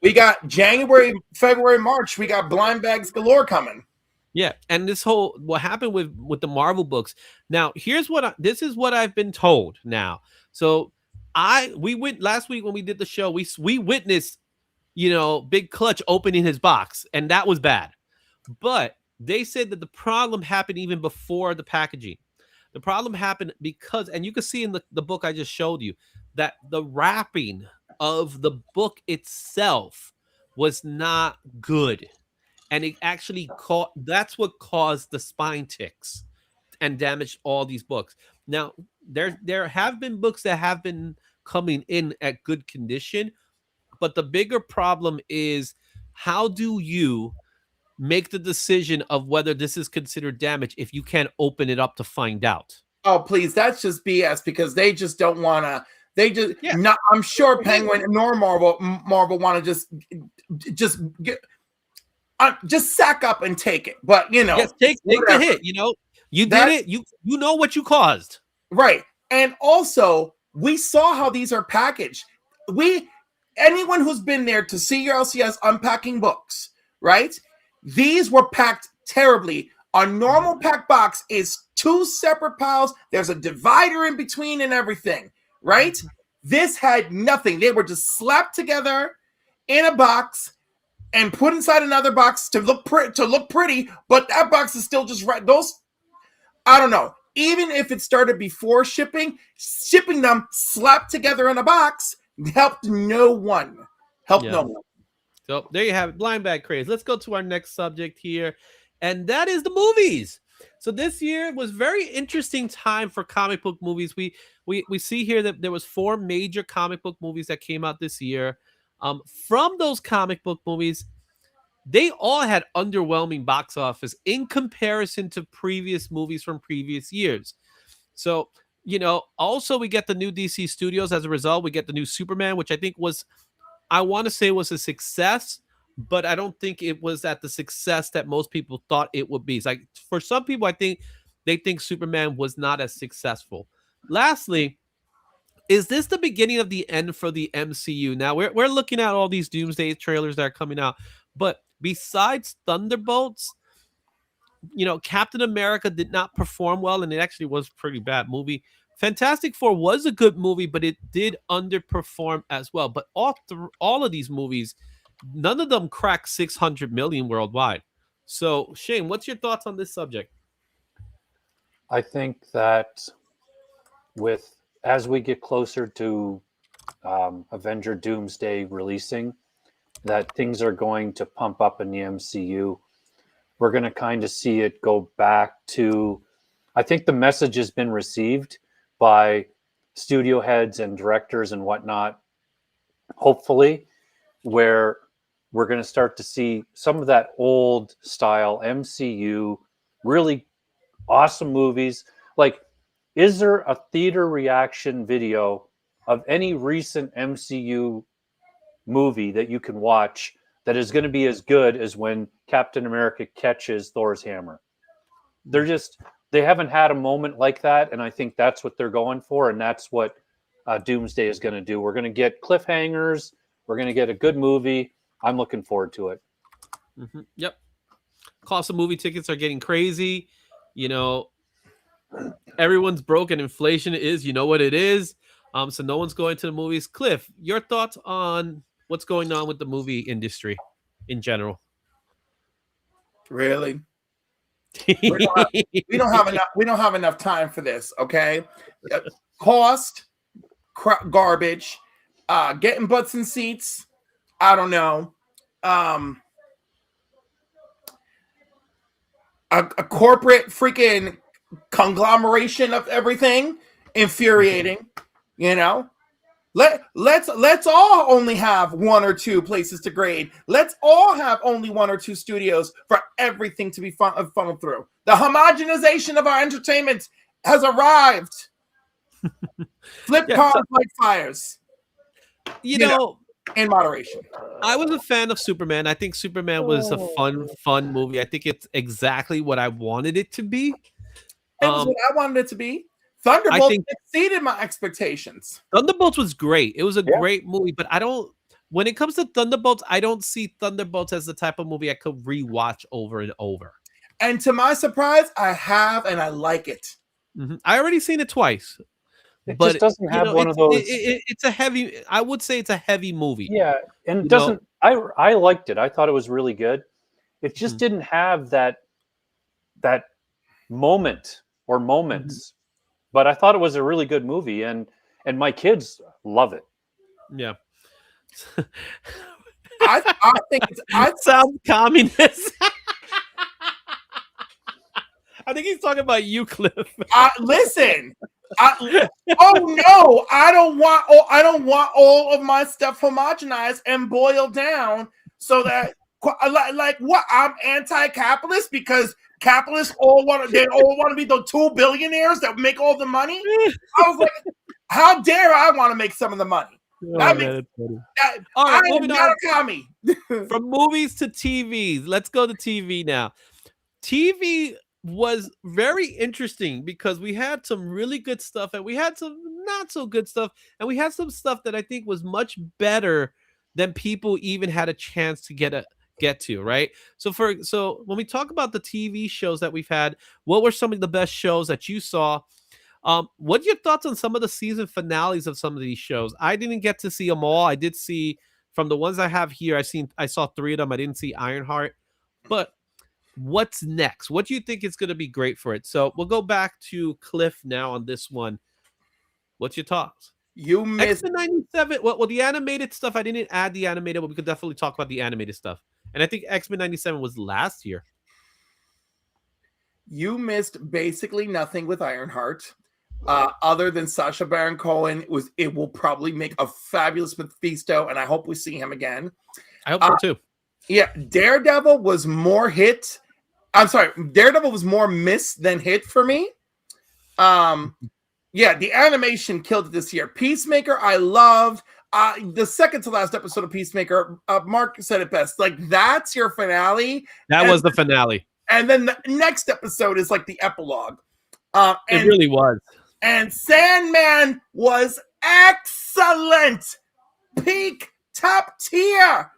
we got January, February, March. We got blind bags galore coming. Yeah, and what happened with the Marvel books. Now, this is what I've been told now. So we went last week when we did the show. We witnessed Big Clutch opening his box, and that was bad. But they said that the problem happened even before the packaging. The problem happened because, and you can see in the book I just showed you, that the wrapping of the book itself was not good. And it actually that's what caused the spine ticks and damaged all these books. Now, there have been books that have been coming in at good condition, but the bigger problem is, how do you make the decision of whether this is considered damage if you can't open it up to find out? Oh, please, that's just BS, because they just don't want to. They just Yeah. I'm sure Penguin nor Marvel want to just get just sack up and take it. But Yes, take the hit. You did it. You know what you caused. Right. And also, we saw how these are packaged. Anyone who's been there to see your LCS unpacking books, right? These were packed terribly. A normal pack box is 2 separate piles. There's a divider in between and everything, right? This had nothing. They were just slapped together in a box and put inside another box to look pretty, but that box is still just right. I don't know. Even if it started before shipping them slapped together in a box helped no one. No one. So there you have it, blind bag craze. Let's go to our next subject here, and that is the movies. So this year was very interesting time for comic book movies. We see here that there was 4 major comic book movies that came out this year. From those comic book movies, they all had underwhelming box office in comparison to previous movies from previous years. So, also we get the new DC Studios. As a result, we get the new Superman, which I want to say was a success, but I don't think it was at the success that most people thought it would be. It's like, for some people, I think they think Superman was not as successful. Lastly, is this the beginning of the end for the MCU? Now we're looking at all these Doomsday trailers that are coming out, but besides Thunderbolts, Captain America did not perform well, and it actually was a pretty bad movie. Fantastic Four was a good movie, but it did underperform as well. But all of these movies, none of them cracked 600 million worldwide. So, Shane, what's your thoughts on this subject? I think that as we get closer to Avenger Doomsday releasing, that things are going to pump up in the MCU. We're going to kind of see it go back to, I think the message has been received by studio heads and directors and whatnot, hopefully, where we're going to start to see some of that old style MCU, really awesome movies. Like, is there a theater reaction video of any recent MCU movie that you can watch that is going to be as good as when Captain America catches Thor's hammer? They haven't had a moment like that, and I think that's what they're going for, and that's what Doomsday is going to do. We're going to get cliffhangers. We're going to get a good movie. I'm looking forward to it. Mm-hmm. Yep. Cost of movie tickets are getting crazy. Everyone's broke, and inflation is, what it is. So no one's going to the movies. Cliff, your thoughts on what's going on with the movie industry in general? Really? We don't have enough time for this. Okay, cost, garbage, getting butts in seats. I don't know. A corporate freaking conglomeration of everything. Infuriating. Let's all only have 1 or 2 places to grade. Let's all have only 1 or 2 studios for everything to be funneled through. The homogenization of our entertainment has arrived. Flip cars like fires. In moderation. I was a fan of Superman. I think Superman was a fun movie. I think it's exactly what I wanted it to be. It was what I wanted it to be. Thunderbolts exceeded my expectations. Thunderbolts was great. It was a great movie, but when it comes to Thunderbolts, I don't see Thunderbolts as the type of movie I could rewatch over and over. And to my surprise, I have, and I like it. Mm-hmm. I already seen it twice. It but just doesn't have one of those. It's a heavy. I would say it's a heavy movie. Yeah, and it You know? doesn't. I liked it. I thought it was really good. It just didn't have that moment or moments. But I thought it was a really good movie, and my kids love it. Yeah. I think I sound communist. I think he's talking about you, Cliff. listen. Oh no, I don't want all of my stuff homogenized and boiled down so that like what, I'm anti-capitalist because capitalists all want to be the 2 billionaires that make all the money. I was like, how dare I want to make some of the money? All right, I am not a commie. From movies to TV, let's go to TV now. TV was very interesting because we had some really good stuff and we had some not so good stuff, and we had some stuff that I think was much better than people even had a chance to get to, right? So when we talk about the TV shows that we've had, what were some of the best shows that you saw? What are your thoughts on some of the season finales of some of these shows? I didn't get to see them all. I did see from the ones I have here. I saw 3 of them. I didn't see Ironheart, but what's next? What do you think is going to be great for it? So we'll go back to Cliff now on this one. What's your thoughts? You missed X-Men 97. Well, the animated stuff, I didn't add the animated, but we could definitely talk about the animated stuff. And I think X-Men 97 was last year. You missed basically nothing with Ironheart. Other than Sacha Baron Cohen, it will probably make a fabulous Mephisto, and I hope we see him again. I hope so too. Yeah, Daredevil was more hit. I'm sorry, Daredevil was more miss than hit for me. Yeah, the animation killed it this year. Peacemaker, I loved. The second to last episode of Peacemaker, Mark said it best. Like, that's your finale. That was the finale. And then the next episode is like the epilogue. It really was. And Sandman was excellent. Peak, top tier.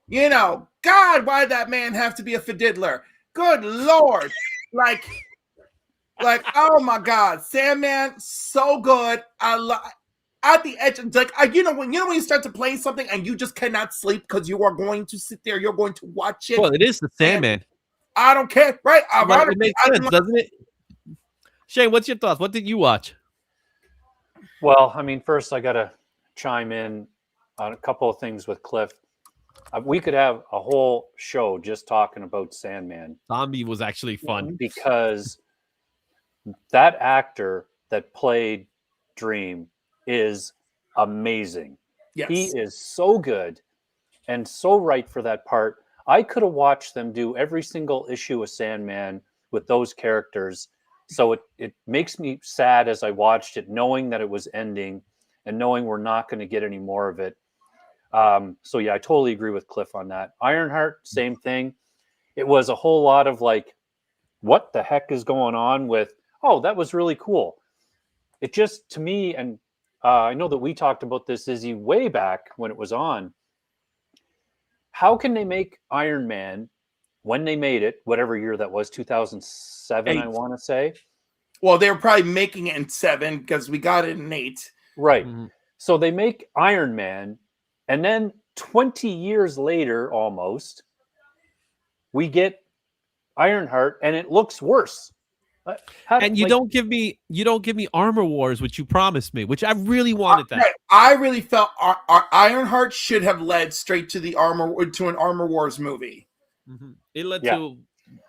You know, God, why did that man have to be a fiddler? Good Lord. Like, oh my God. Sandman, so good. At the edge, like, when you start to play something and you just cannot sleep because you are going to sit there, you're going to watch it. Well, it is the Sandman. I don't care, right? It makes sense, doesn't it? Shane, what's your thoughts? What did you watch? Well, I mean, first I got to chime in on a couple of things with Cliff. We could have a whole show just talking about Sandman. Zombie was actually fun because that actor that played Dream is amazing. Yes. He is so good and so right for that part. I could have watched them do every single issue of Sandman with those characters. So it makes me sad as I watched it, knowing that it was ending and knowing we're not going to get any more of it. So yeah, I totally agree with Cliff on that. Ironheart, same thing. It was a whole lot of like, what the heck is going on with, oh, that was really cool. It just, to me, and I know that we talked about this, Izzy, way back when it was on. How can they make Iron Man, when they made it, whatever year that was, 2007, I want to say. Well, they were probably making it in 7 because we got it in 8. Right. Mm-hmm. So they make Iron Man, and then 20 years later, almost, we get Ironheart, and it looks worse. And you don't give me Armor Wars, which you promised me, which I really wanted that. I really felt our Ironheart should have led straight to an Armor Wars movie. Mm-hmm. It led to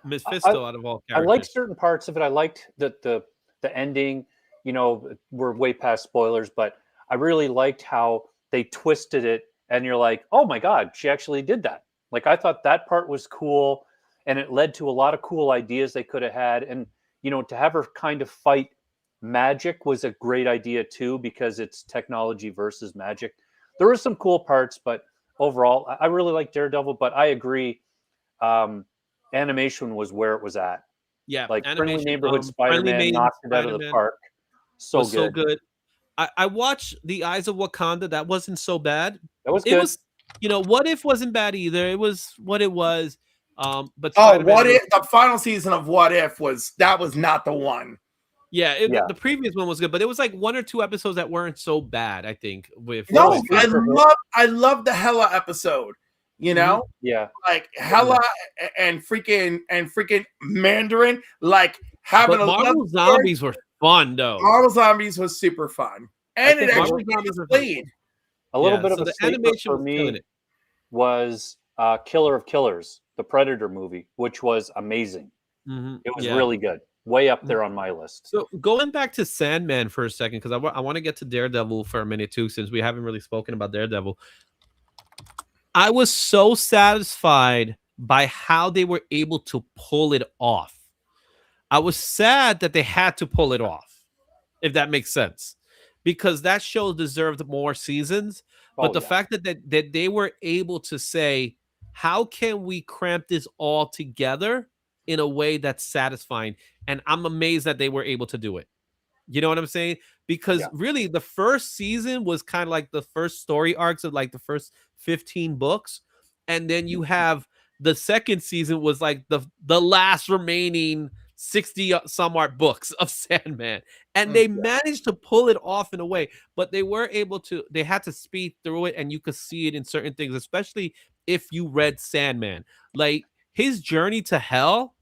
Mephisto out of all characters. I liked certain parts of it. I liked the ending. You know, we're way past spoilers, but I really liked how they twisted it, and you're like, oh my God, she actually did that. Like, I thought that part was cool, and it led to a lot of cool ideas they could have had. And you know, to have her kind of fight magic was a great idea too, because it's technology versus magic. There were some cool parts, but overall, I really like Daredevil. But I agree, animation was where it was at. Yeah, like Friendly Neighborhood Spider-Man knocked it out of the park. So good. I watched The Eyes of Wakanda. That wasn't so bad. That was good. It was, What If wasn't bad either. It was what it was. But What If, the final season of What If was not the one. Yeah, Yeah. the previous one was good, but it was like 1 or 2 episodes that weren't so bad, I think. With No, Well, I love the Hella episode. You know, Yeah. like Hella and freaking Mandarin, like having but a love Marvel story. Zombies were fun though. Marvel Zombies was super fun, and it think actually Marvel Zombies was were fun. played. A little Yeah, bit of so a the sleeper animation for was killing me it. was Killer of Killers, the Predator movie, which was amazing. It was Yeah. really good. Way up there on my list. So going back to Sandman for a second, because I want to get to Daredevil for a minute too, since we haven't really spoken about Daredevil. I was so satisfied by how they were able to pull it off. I was sad that they had to pull it off, if that makes sense, because that show deserved more seasons. But Oh, the yeah. fact that they were able to say, how can we cramp this all together in a way that's satisfying? And I'm amazed that they were able to do it. You know what I'm saying? Because Yeah. really, the first season was kind of like the first story arcs of like the first 15 books. And then you have the second season was like the last remaining 60 some odd books of Sandman. And they managed to pull it off in a way, but they were able to, they had to speed through it, and you could see it in certain things, especially if you read Sandman. Like his journey to hell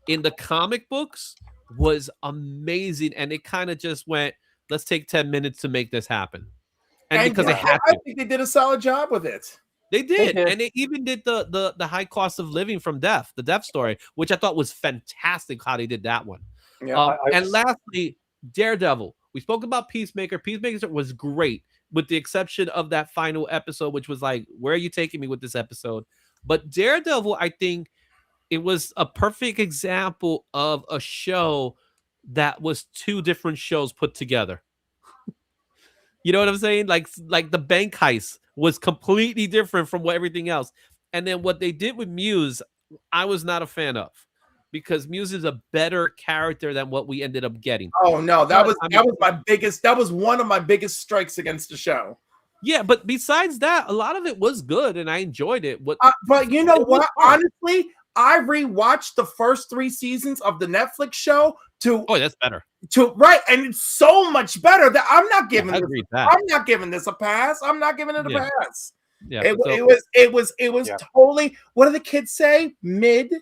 in the comic books was amazing, and it kind of just went, let's take 10 minutes to make this happen. And because they had I to. think they did a solid job with it. They did. did. And they even did the high cost of living from death, the death story, which I thought was fantastic how they did that one. Yeah. And lastly, Daredevil. We spoke about Peacemaker. Peacemaker was great, with the exception of that final episode, which was like, where are you taking me with this episode? But Daredevil, I think it was a perfect example of a show that was 2 different shows put together. You know what I'm saying? Like the bank heist was completely different from what everything else. And then what they did with Muse, I was not a fan of, because Muse is a better character than what we ended up getting. Oh no, that was But, one of my biggest strikes against the show. yeah, but besides that, a lot of it was good and I enjoyed it. But you know it was what? fun. Honestly, I rewatched the first 3 seasons of the Netflix show Oh, that's better. and it's so much better that I'm not giving I this, agree with that. I'm not giving this a pass. I'm not giving it a Yeah. pass. Yeah, It was Yeah. totally, what do the kids say? Mid.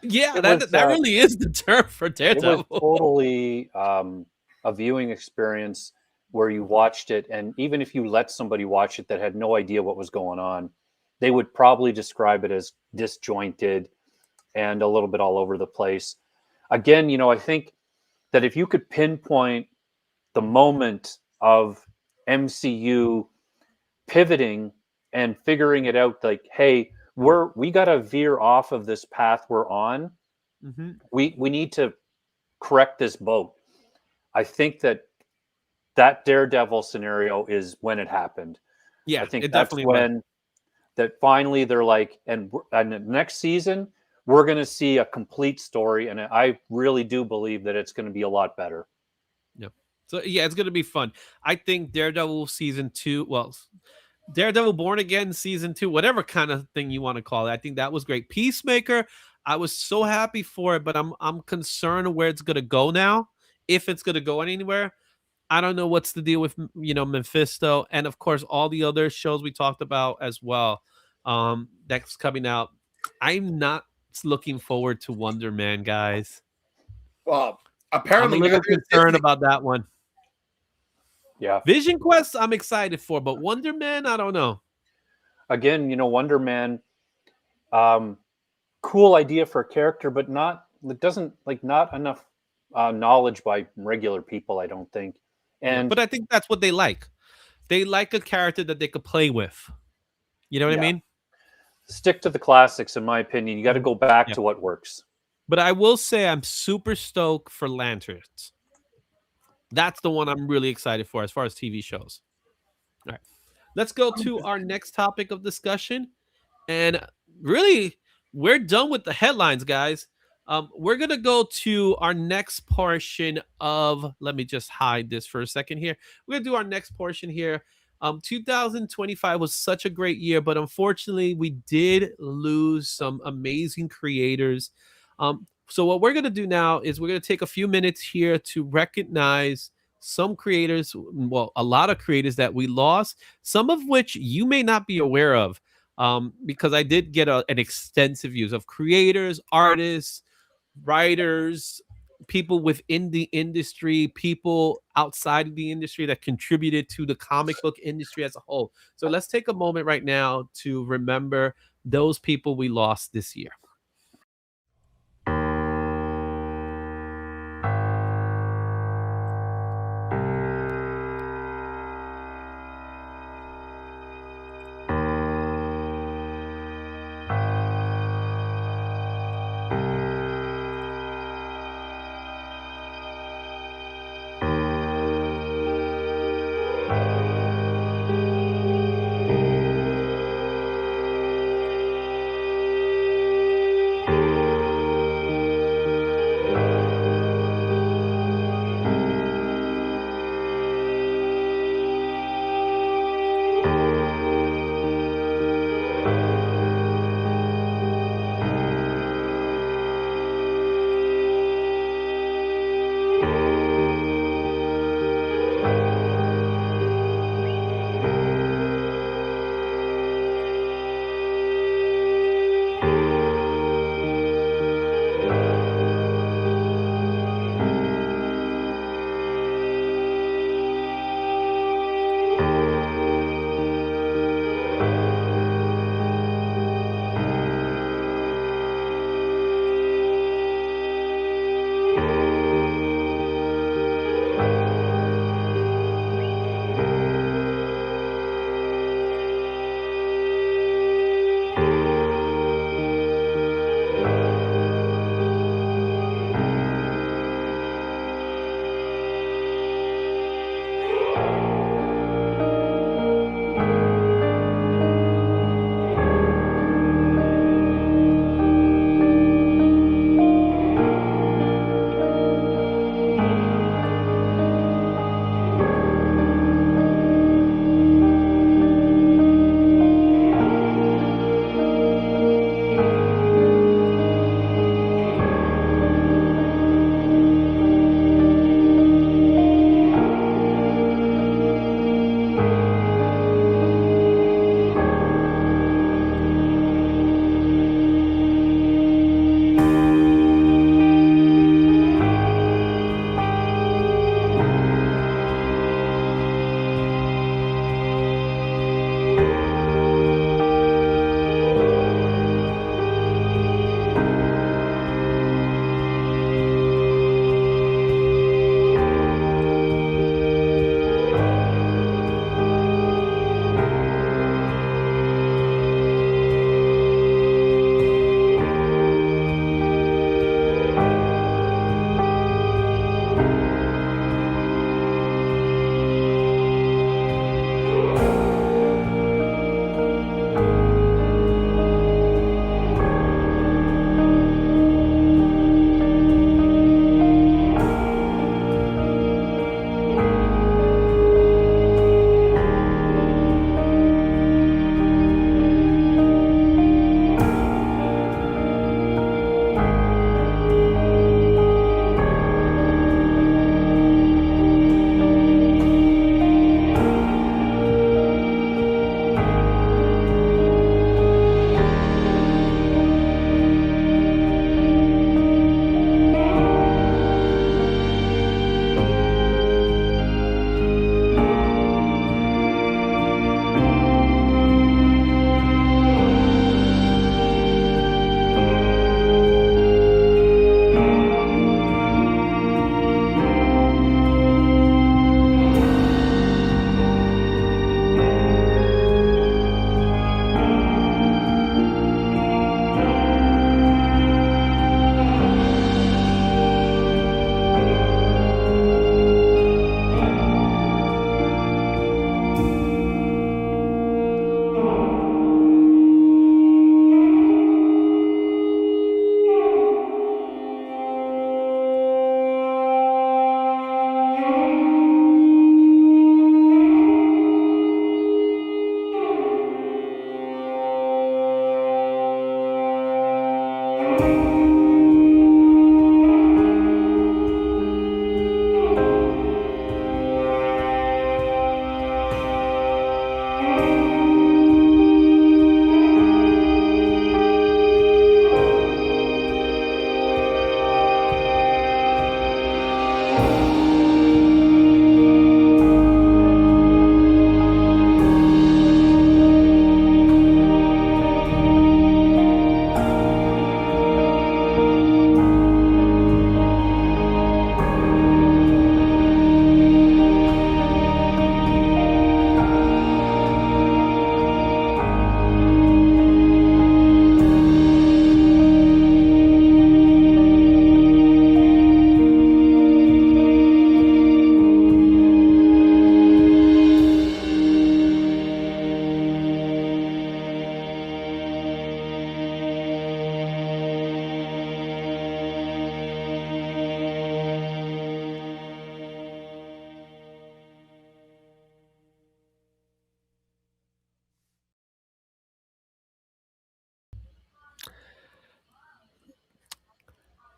yeah, It that was, really is the term for It Daredevil. was totally a viewing experience where you watched it, and even if you let somebody watch it that had no idea what was going on, they would probably describe it as disjointed and a little bit all over the place. Again, I think that if you could pinpoint the moment of MCU pivoting and figuring it out, like, hey, we got to veer off of this path we're on. We need to correct this boat. I think that Daredevil scenario is when it happened. Yeah, I think it that's definitely when that finally they're like, and the next season we're going to see a complete story, and I really do believe that it's going to be a lot better. Yeah. So yeah, it's gonna be fun. I think Daredevil season 2, well, Daredevil Born Again season 2, whatever kind of thing you want to call it, I think that was great. Peacemaker, I was so happy for it, but I'm concerned where it's gonna go now, if it's gonna go anywhere. I don't know what's the deal with Mephisto, and of course all the other shows we talked about as well. That's coming out. I'm not looking forward to Wonder Man, guys. Well, I'm apparently a little neither is concerned Disney. about that one. Yeah. Vision Quest, I'm excited for, but Wonder Man, I don't know. Again, Wonder Man, cool idea for a character, but not enough knowledge by regular people, I don't think. And But I think that's what they like. They like a character that they could play with. You know what I Yeah. mean? stick to the classics, in my opinion. You got to go back to what works. But I will say I'm super stoked for Lanterns. That's the one I'm really excited for as far as TV shows. All right. Let's go to our next topic of discussion. And really, we're done with the headlines, guys. We're going to go to our next portion of, let me just hide this for a second here. We're going to do our next portion here. 2025 was such a great year, but unfortunately, we did lose some amazing creators. So what we're going to do now is we're going to take a few minutes here to recognize some creators, well, a lot of creators that we lost, some of which you may not be aware of, because I did get an extensive use of creators, artists, writers, people within the industry, people outside of the industry that contributed to the comic book industry as a whole. So let's take a moment right now to remember those people we lost this year.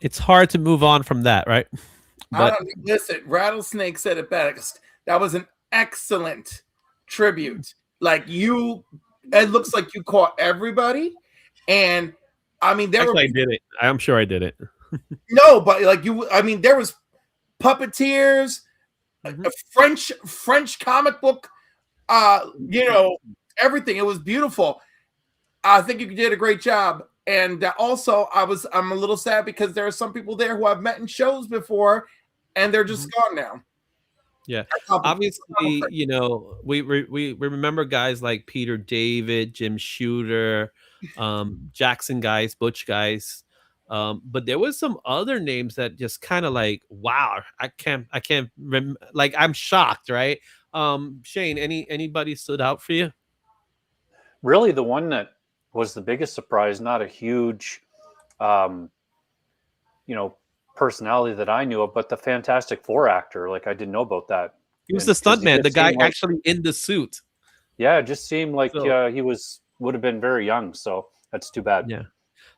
it's hard to move on from that, right? I But don't listen. Rattlesnake said it best. That was an excellent tribute. Like you, it looks like you caught everybody, and I mean there were actually, I did it. I'm sure I did it. no, but like you, I mean there was puppeteers, Mhm. a French comic book, everything. It was beautiful. I think you did a great job. And also, I'm a little sad because there are some people there who I've met in shows before, and they're just gone now. Yeah, Couple- obviously, we remember guys like Peter David, Jim Shooter, Jackson guys, Butch guys, but there was some other names that just kind of like, wow, like I'm shocked, right? Shane, anybody stood out for you? Really, the one that was the biggest surprise, not a huge, um, you know, personality that I knew of, but the Fantastic Four actor. Like I didn't know about that. He was And the 'cause he stuntman, the just guy seemed like, actually in the suit. yeah, it just seemed like So he would have been very young. So that's too bad. yeah.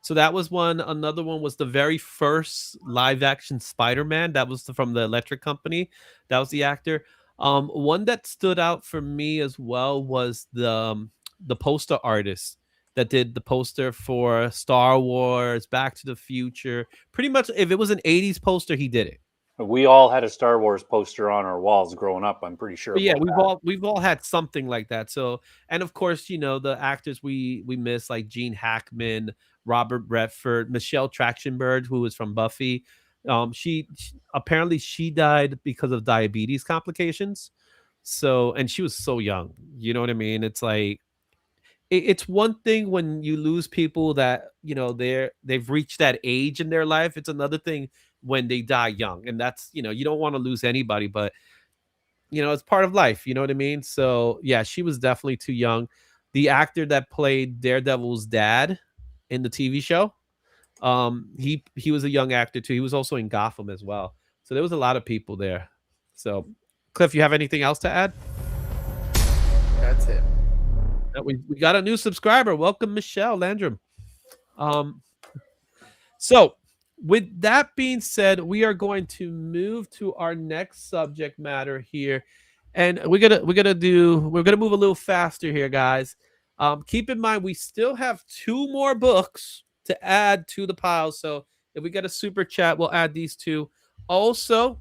So that was one. Another one was the very first live action Spider-Man. That was from the Electric Company. That was the actor. One that stood out for me as well was the poster artist that did the poster for Star Wars, Back to the Future. Pretty much, if it was an '80s poster, he did it. We all had a Star Wars poster on our walls growing up. I'm pretty sure But yeah, about we've that. all had something like that. So, and of course, the actors we miss like Gene Hackman, Robert Redford, Michelle Trachtenberg, who was from Buffy. Apparently she died because of diabetes complications. So, and she was so young. You know what I mean? It's like it's one thing when you lose people that they've reached that age in their life. It's another thing when they die young, and that's you don't want to lose anybody, but it's part of life. You know what I mean? So yeah, she was definitely too young. The actor that played Daredevil's dad in the TV show, he was a young actor too. He was also in Gotham as well. So there was a lot of people there. So, Cliff, you have anything else to add? That's it. We got a new subscriber. Welcome, Michelle Landrum. So with that being said, we are going to move to our next subject matter here, and we're gonna move a little faster here, guys. Keep in mind we still have 2 more books to add to the pile. So if we get a super chat, we'll add these 2. Also,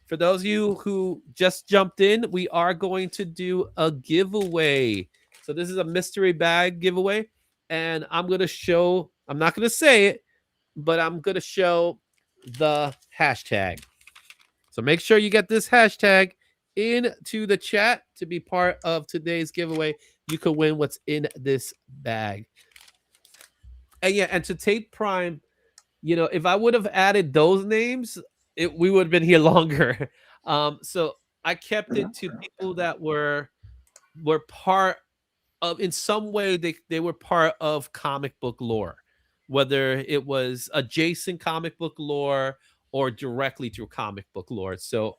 for those of you who just jumped in, we are going to do a giveaway. So this is a mystery bag giveaway, and I'm not gonna say it, but I'm going to show the hashtag. So make sure you get this hashtag into the chat to be part of today's giveaway. You can win what's in this bag. And yeah, and to Tate Prime, if I would have added those names, we would have been here longer. So I kept it to people that were part of, in some way they were part of comic book lore, whether it was adjacent comic book lore or directly through comic book lore. So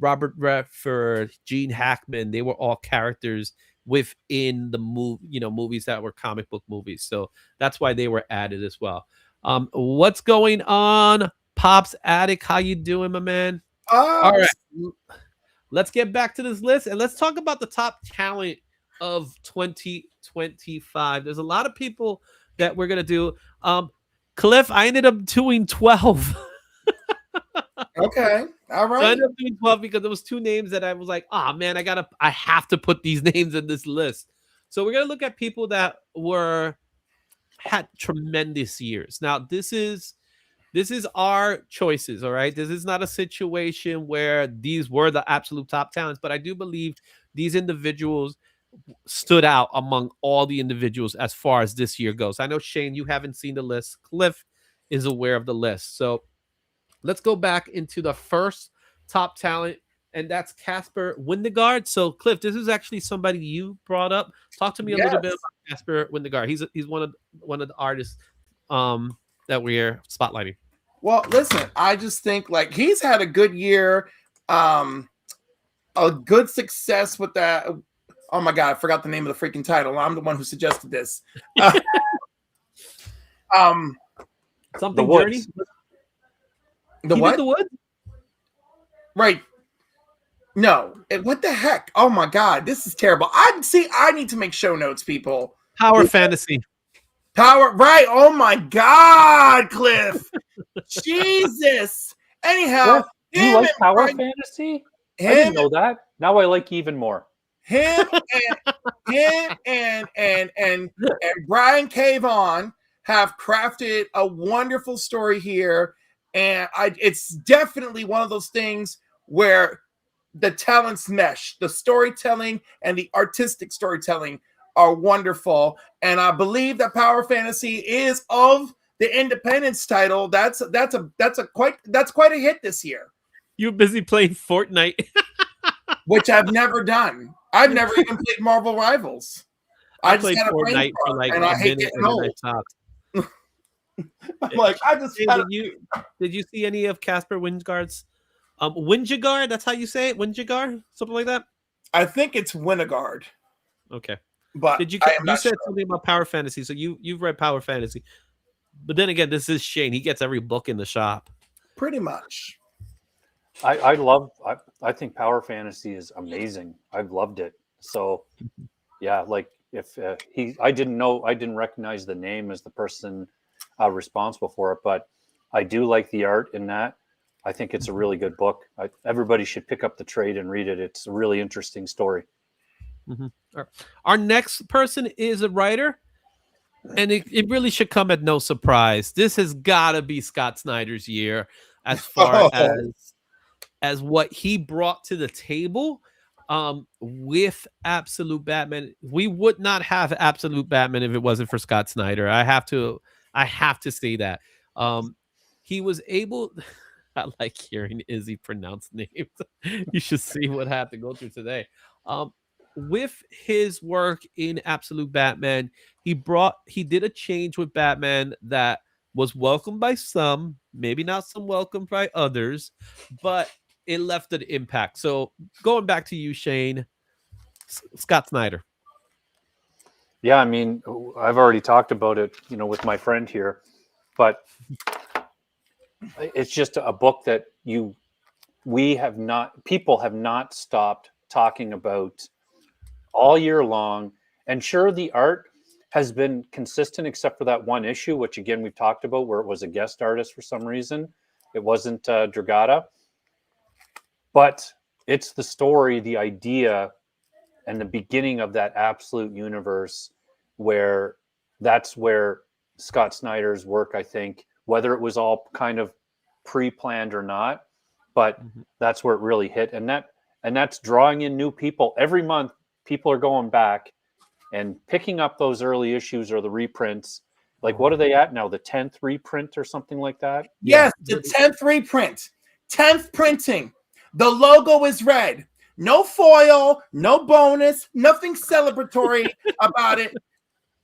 Robert Redford, Gene Hackman, they were all characters within the movies that were comic book movies. So that's why they were added as well. What's going on, Pops Attic? How you doing, my man? All right, let's get back to this list and let's talk about the top talent of 2025. There's a lot of people that we're gonna do. Cliff, I ended up doing 12. Okay, all right. So I ended up doing 12 because there was 2 names that I was like, oh man, I have to put these names in this list. So we're gonna look at people that had tremendous years. Now this is our choices, all right? This is not a situation where these were the absolute top talents, but I do believe these individuals stood out among all the individuals as far as this year goes. I know, Shane, you haven't seen the list. Cliff is aware of the list. So let's go back into the first top talent, and that's Casper Windegaard. So, Cliff, this is actually somebody you brought up. Talk to me a little bit about Casper Windegaard. He's one of the artists that we're spotlighting. Well, listen, I just think like he's had a good year, a good success with that. Oh my God, I forgot the name of the freaking title. I'm the one who suggested this. Something dirty. The He what? did the Woods? Right. No. What the heck? Oh my God, this is terrible. I need to make show notes, people. Power Fantasy. Power, right? Oh my God, Cliff. Jesus. Anyhow, Cliff, you him like and Power Brian, Fantasy? I him, didn't know that. Now I like you even more. him, and Brian Cavon have crafted a wonderful story here, and it's definitely one of those things where the talents mesh. The storytelling and the artistic storytelling are wonderful, and I believe that Power Fantasy is of the Independence title. That's quite a hit this year, You were busy playing Fortnite. which I've never done. I've never even played Marvel Rivals. I just played had a brain Fortnite for fart, like and a I hate minute getting and then I old. stopped. I'm like, I just Hey, had a, did you see any of Casper Wingard's Winjagard? That's how you say it, Winjagard, something like that. I think it's Winegard, Okay. but Did you? I am You not said sure. something about Power Fantasy, so you've read Power Fantasy, but then again, this is Shane. He gets every book in the shop. Pretty much. I think Power Fantasy is amazing. I've loved it. So yeah, like if I didn't recognize the name as the person responsible for it, but I do like the art in that. I think it's a really good book. Everybody should pick up the trade and read it. It's a really interesting story. Our next person is a writer, and it really should come at no surprise. This has got to be Scott Snyder's year as far as what he brought to the table with Absolute Batman. We would not have Absolute Batman if it wasn't for Scott Snyder. I have to say that. He was able I like hearing Izzy pronounce names. You should see what I had to go through today. With his work in Absolute Batman, he did a change with Batman that was welcomed by some, maybe not some welcomed by others, but it left an impact. So going back to you, Shane, Scott Snyder. Yeah, I mean, I've already talked about it, with my friend here, but it's just a book that people have not stopped talking about all year long. And sure, the art has been consistent except for that one issue, which again, we've talked about, where it was a guest artist for some reason. It wasn't Dragata. But it's the story, the idea, and the beginning of that absolute universe where that's where Scott Snyder's work, I think, whether it was all kind of pre-planned or not, but that's where it really hit. And that's drawing in new people. Every month, people are going back and picking up those early issues or the reprints. Like, what are they at now? The 10th reprint or something like that? Yes, the 10th reprint. 10th printing. The logo is red. No foil, no bonus, nothing celebratory about it.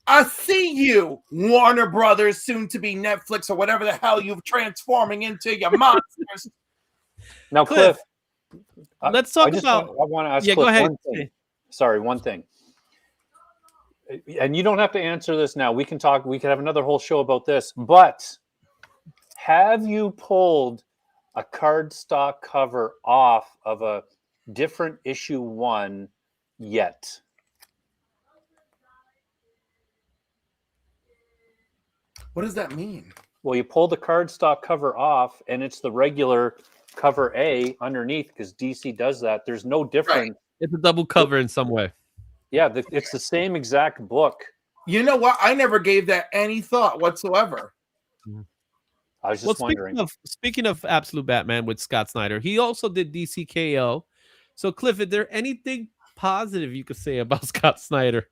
I see you, Warner Brothers, soon to be Netflix or whatever the hell you're transforming into, your monsters. Now, Cliff, let's talk about. I want to ask Yeah, Cliff go ahead. one thing. Sorry, one thing. And you don't have to answer this now. We can talk. We can have another whole show about this. But have you pulled a cardstock cover off of a different issue 1 yet? What does that mean? Well, you pull the cardstock cover off, and it's the regular cover A underneath because DC does that. There's no difference. Right. It's a double cover in some way. Yeah, it's the same exact book. You know what? I never gave that any thought whatsoever. I was just wondering. Speaking of Absolute Batman with Scott Snyder, he also did DCKO. So, Cliff, is there anything positive you could say about Scott Snyder?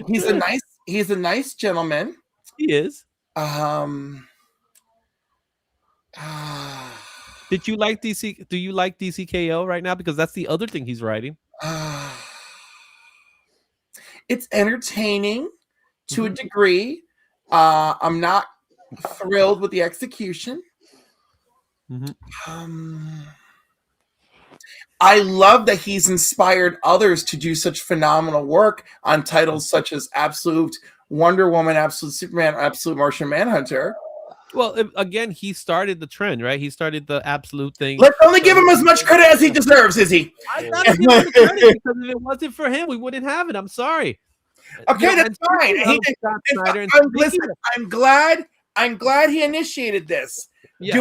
He's a nice gentleman. He is. Did you like DC? Do you like DCKO right now? Because that's the other thing he's writing. It's entertaining to a degree. I'm not thrilled with the execution. I love that he's inspired others to do such phenomenal work on titles such as Absolute, Wonder Woman, Absolute Superman, Absolute Martian Manhunter. Well, again, he started the trend, right? He started the absolute thing. Let's only give him as much credit as he deserves, Izzy. I gotta give him the credit because if it wasn't for him, we wouldn't have it. I'm sorry. Okay, that's fine. I'm glad he initiated this. Yes,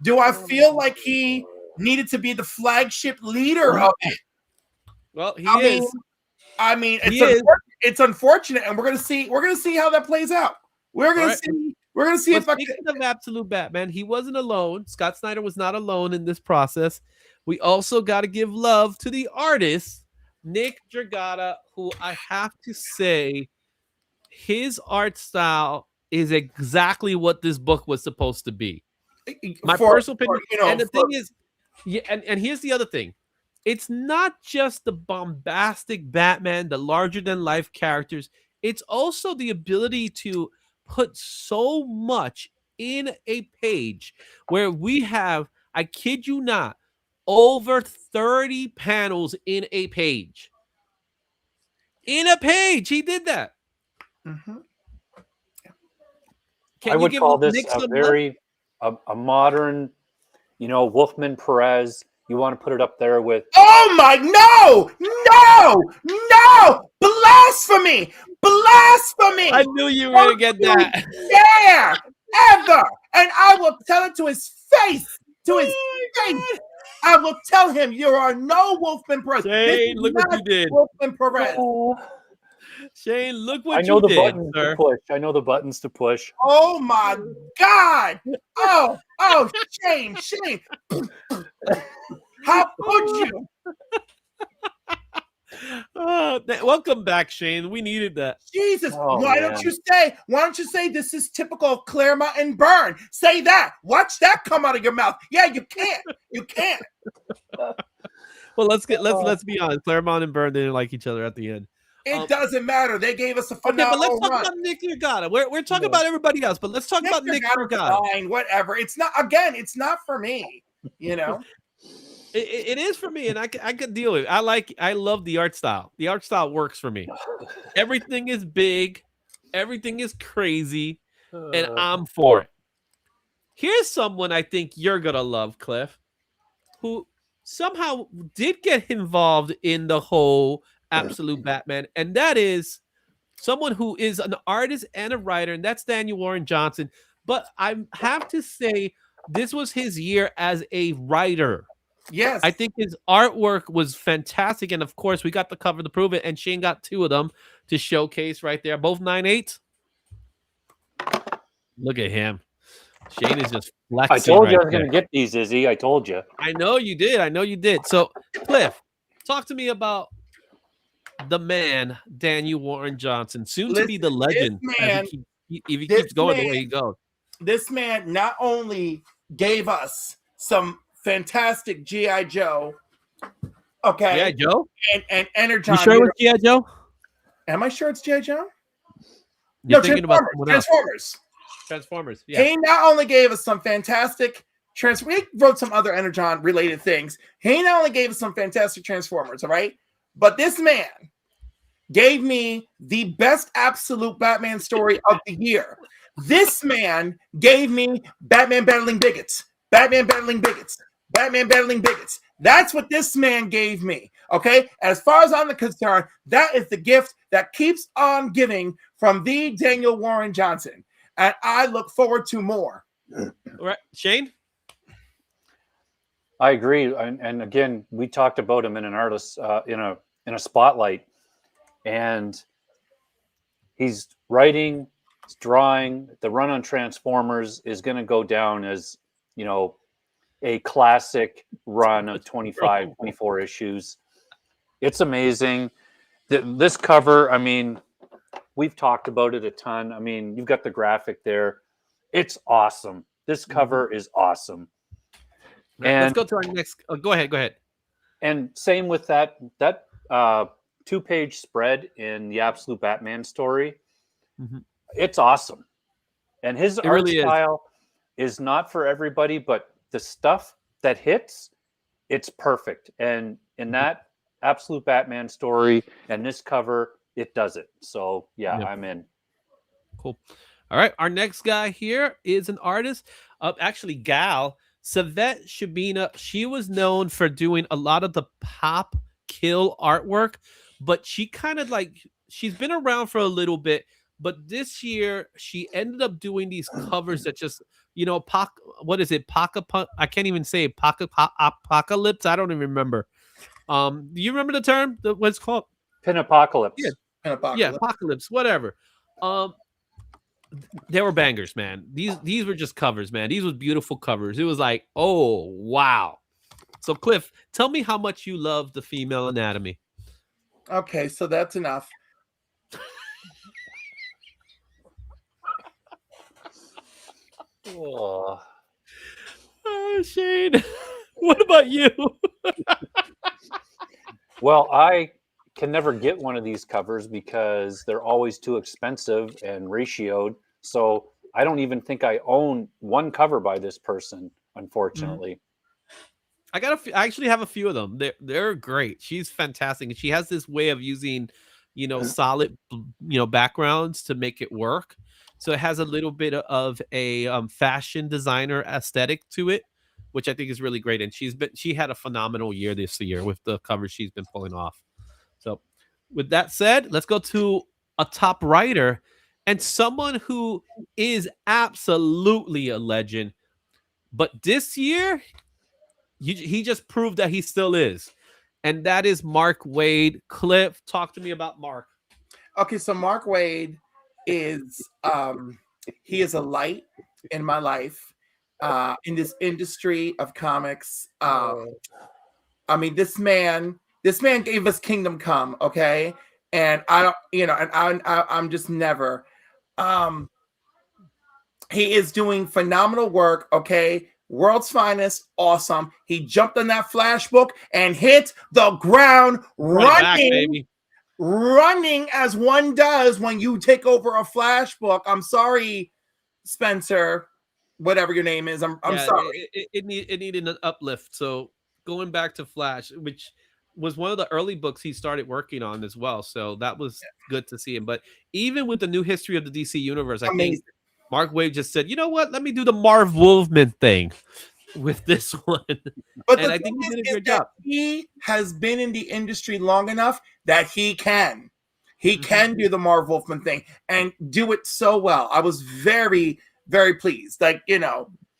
Do I feel like he needed to be the flagship leader of it? Well, he is. I mean, it's unfortunate, and we're gonna see how that plays out. We're gonna see if speaking of Absolute Batman, he wasn't alone. Scott Snyder was not alone in this process. We also got to give love to the artist, Nick Dragata, who I have to say, his art style is exactly what this book was supposed to be. My personal opinion. And the thing is, and here's the other thing. It's not just the bombastic Batman, the larger than life characters. It's also the ability to put so much in a page where we have, I kid you not, over 30 panels in a page. In a page, he did that. Mm-hmm. I would call this a modern, Wolfman Perez. You want to put it up there with? Oh my no! Blasphemy! I knew you were gonna get that. Yeah, ever, and I will tell it to his face. I will tell him you are no Wolfman Perez. Shane, look what you did. Wolfman Perez. Shane, look what you did, sir. I know the buttons to push. Oh my God! Oh, Shane! How could you? Welcome back, Shane. We needed that. Jesus, why don't you say this is typical of Claremont and Byrne? Say that. Watch that come out of your mouth. Yeah, you can't. Well, let's be honest. Claremont and Byrne didn't like each other at the end. It doesn't matter. They gave us a phenomenal but let's talk about Nick Dragata. We're talking about everybody else, but let's talk about Nick Dragata. Fine, whatever. It's not for me. It is for me, and I could deal with it. I love the art style. The art style works for me. Everything is big, everything is crazy, and I'm for it. Here's someone I think you're gonna love, Cliff, who somehow did get involved in the whole Absolute Batman, and that is someone who is an artist and a writer, and that's Daniel Warren Johnson. But I have to say, this was his year as a writer. Yes. I think his artwork was fantastic. And of course, we got the cover to prove it. And Shane got two of them to showcase right there. Both 9/8. Look at him. Shane is just flexing. I told you I was going to get these, Izzy. I told you. I know you did. So, Cliff, talk to me about the man, Daniel Warren Johnson, soon to be the legend. If he keeps going the way he goes. This man not only gave us some fantastic G.I. Joe. Okay. G.I. Joe? And Energon. You sure it was G.I. Joe? Am I sure it's G.I. Joe? You're thinking about Transformers. Yeah. He not only gave us some fantastic he wrote some other Energon related things. He not only gave us some fantastic Transformers, all right? But this man gave me the best Absolute Batman story of the year. This man gave me Batman battling bigots. That's what this man gave me. Okay. As far as I'm concerned, that is the gift that keeps on giving from the Daniel Warren Johnson. And I look forward to more. All right. Shane? I agree. And again, we talked about him in an artist, in a spotlight. And he's writing, he's drawing. The run on Transformers is going to go down as, a classic run of 25, 24 issues. It's amazing. This cover, I mean, we've talked about it a ton. I mean, you've got the graphic there. It's awesome. This cover is awesome. And let's go to our next. Go ahead. And same with that 2-page spread in the Absolute Batman story. Mm-hmm. It's awesome. And his art style is not for everybody, but the stuff that hits, it's perfect. And in that Absolute Batman story and this cover, it does it. So yeah, Yep. I'm in. Cool. All right. Our next guy here is an artist, actually, gal, Savette Shabina. She was known for doing a lot of the pop kill artwork, but she kind of like, she's been around for a little bit. But this year, she ended up doing these covers that just, what is it? I can't even say apocalypse. I don't even remember. Do you remember the term? What's it called? Pin Apocalypse. Yeah, apocalypse, whatever. They were bangers, man. These were just covers, man. These were beautiful covers. It was like, oh wow. So Cliff, tell me how much you love the female anatomy. Okay, so that's enough. Oh. Oh, Shane. What about you? Well, I can never get one of these covers because they're always too expensive and ratioed. So I don't even think I own one cover by this person, unfortunately. I actually have a few of them. They're great. She's fantastic, and she has this way of using, solid, backgrounds to make it work. So it has a little bit of a fashion designer aesthetic to it, which I think is really great. And she had a phenomenal year this year with the covers she's been pulling off. So with that said, let's go to a top writer and someone who is absolutely a legend. But this year, he just proved that he still is. And that is Mark Waid. Cliff, talk to me about Mark. Okay, so Mark Waid is he is a light in my life in this industry of comics. I mean, this man gave us Kingdom Come, okay? And I don't, and I'm just never. He is doing phenomenal work, okay? World's Finest, awesome. He jumped on that Flash book and hit the ground running. Running as one does when you take over a Flash book. I'm sorry, Spencer, whatever your name is. I'm sorry. It needed an uplift. So going back to Flash, which was one of the early books he started working on as well. So that was good to see him. But even with the new history of the DC universe, I think Mark Waid just said, you know what? Let me do the Marv Wolfman thing with this one. But and I think he did a good job. He has been in the industry long enough that he can. He can do the Marv Wolfman thing and do it so well. I was very, very pleased. Like,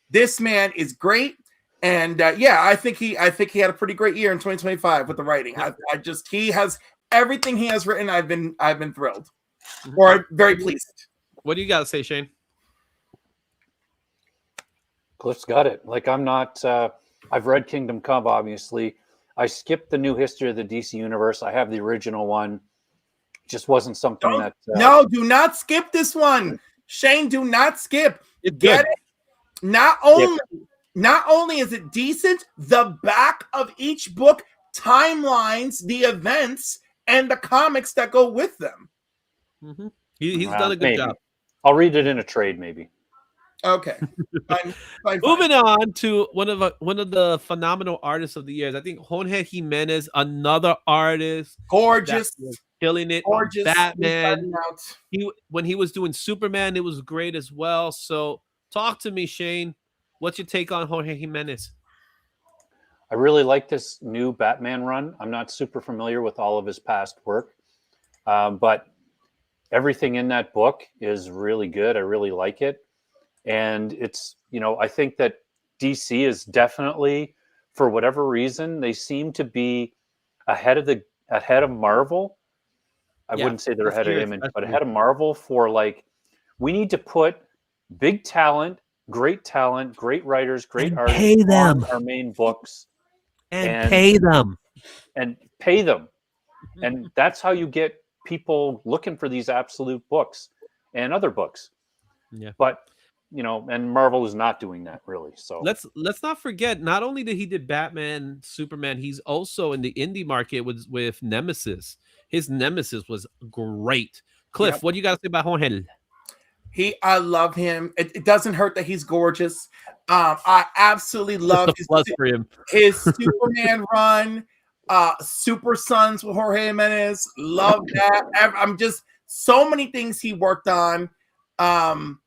this man is great. And I think he had a pretty great year in 2025 with the writing. He has everything he has written. I've been thrilled or very pleased. What do you got to say, Shane? Cliff's got it. Like, I'm not, I've read Kingdom Come, obviously. I skipped the new history of the DC universe. I have the original one. Just wasn't something that. No, do not skip this one. Shane, do not skip. Get it. Not only is it decent, the back of each book timelines the events and the comics that go with them. He's done a good job. I'll read it in a trade, maybe. Okay. Fine. Moving on to one of the phenomenal artists of the years. I think Jorge Jimenez, another artist, gorgeous, killing it. Gorgeous. Batman. When he was doing Superman, it was great as well. So talk to me, Shane. What's your take on Jorge Jimenez? I really like this new Batman run. I'm not super familiar with all of his past work, but everything in that book is really good. I really like it. And it's, I think that DC is definitely, for whatever reason, they seem to be ahead of Marvel. I wouldn't say they're ahead of Image, but ahead of Marvel for we need to put big talent, great writers, great artists on our main books. And pay them. And pay them. And that's how you get people looking for these absolute books and other books. Yeah. But and Marvel is not doing that really. So let's not forget, not only did he did Batman, Superman, he's also in the indie market with Nemesis. His Nemesis was great. Cliff, what do you got to say about Jorge? I love him. It doesn't hurt that he's gorgeous. I absolutely love his Superman run. Super Sons with Jorge Jimenez. Love that. I'm just so many things he worked on. Oh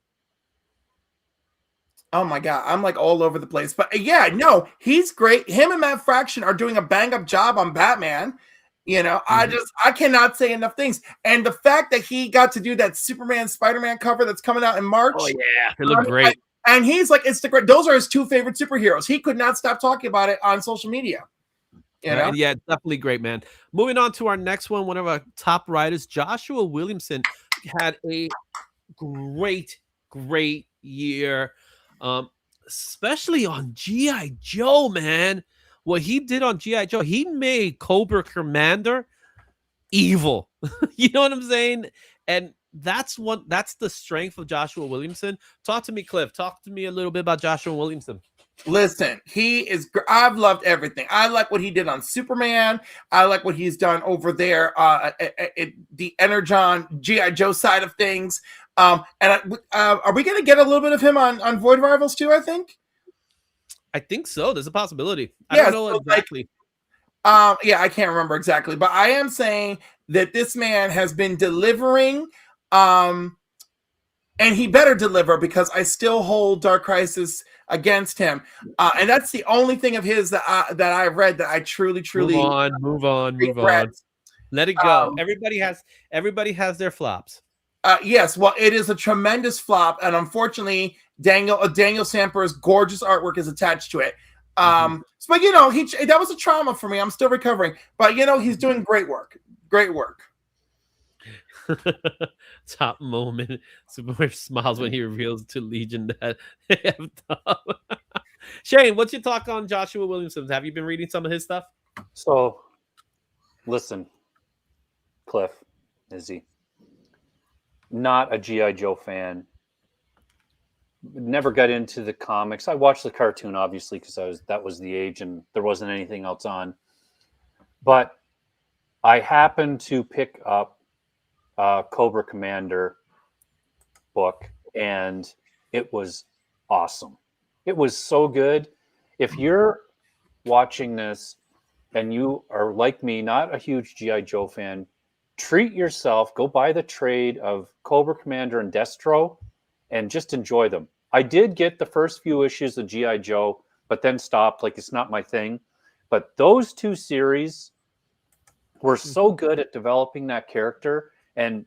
my God, I'm like all over the place. But yeah, no, he's great. Him and Matt Fraction are doing a bang up job on Batman. I cannot say enough things. And the fact that he got to do that Superman Spider-Man cover that's coming out in March. Oh yeah, they look great. And he's like, those are his two favorite superheroes. He could not stop talking about it on social media. Yeah, definitely great, man. Moving on to our next one of our top writers, Joshua Williamson, had a great year, especially on G.I. Joe, man. What he did on G.I. Joe, he made Cobra Commander evil. You know what I'm saying? And that's the strength of Joshua Williamson. Talk to me, Cliff. Talk to me a little bit about Joshua Williamson. Listen, I've loved everything. I like what he did on Superman. I like what he's done over there the Energon G.I. Joe side of things. Are we going to get a little bit of him on Void Rivals too, I think? I think so. There's a possibility. I don't know exactly. I can't remember exactly, but I am saying that this man has been delivering, and he better deliver, because I still hold Dark Crisis against him, and that's the only thing of his that I've read that I truly move on. Let it go. Everybody has their flops. Yes, well, it is a tremendous flop, and unfortunately, Daniel Samper's gorgeous artwork is attached to it. But that was a trauma for me. I'm still recovering, but he's doing great work. Top moment. Superman smiles when he reveals to Legion that they have top. Shane, what's your talk on Joshua Williamson? Have you been reading some of his stuff? So, listen, Cliff, Izzy, not a G.I. Joe fan. Never got into the comics. I watched the cartoon, obviously, because that was the age and there wasn't anything else on. But I happened to pick up Cobra Commander book, and it was awesome. It was so good. If you're watching this and you are like me, not a huge G.I. Joe fan, treat yourself, go buy the trade of Cobra Commander and Destro and just enjoy them. I did get the first few issues of G.I. Joe, but then stopped. Like, it's not my thing. But those two series were so good at developing that character. And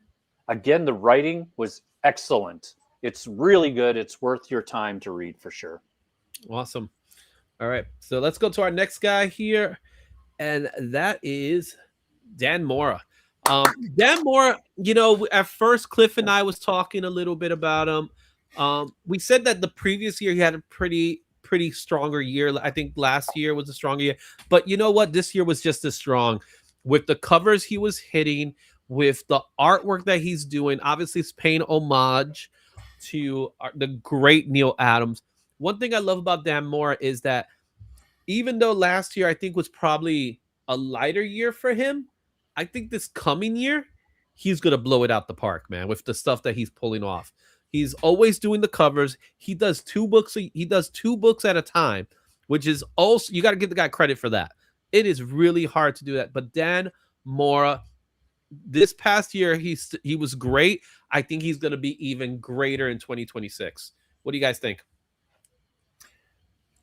again, the writing was excellent. It's really good. It's worth your time to read for sure. Awesome. All right. So let's go to our next guy here. And that is Dan Mora. Dan Mora, at first Cliff and I was talking a little bit about him. We said that the previous year he had a pretty stronger year. I think last year was a stronger year. But you know what? This year was just as strong. With the covers he was hitting, with the artwork that he's doing. Obviously, it's paying homage to the great Neil Adams. One thing I love about Dan Mora is that even though last year I think was probably a lighter year for him, I think this coming year, he's going to blow it out the park, man, with the stuff that he's pulling off. He's always doing the covers. He does two books at a time, which is also, you got to give the guy credit for that. It is really hard to do that. But Dan Mora, this past year, he was great. I think he's going to be even greater in 2026. What do you guys think?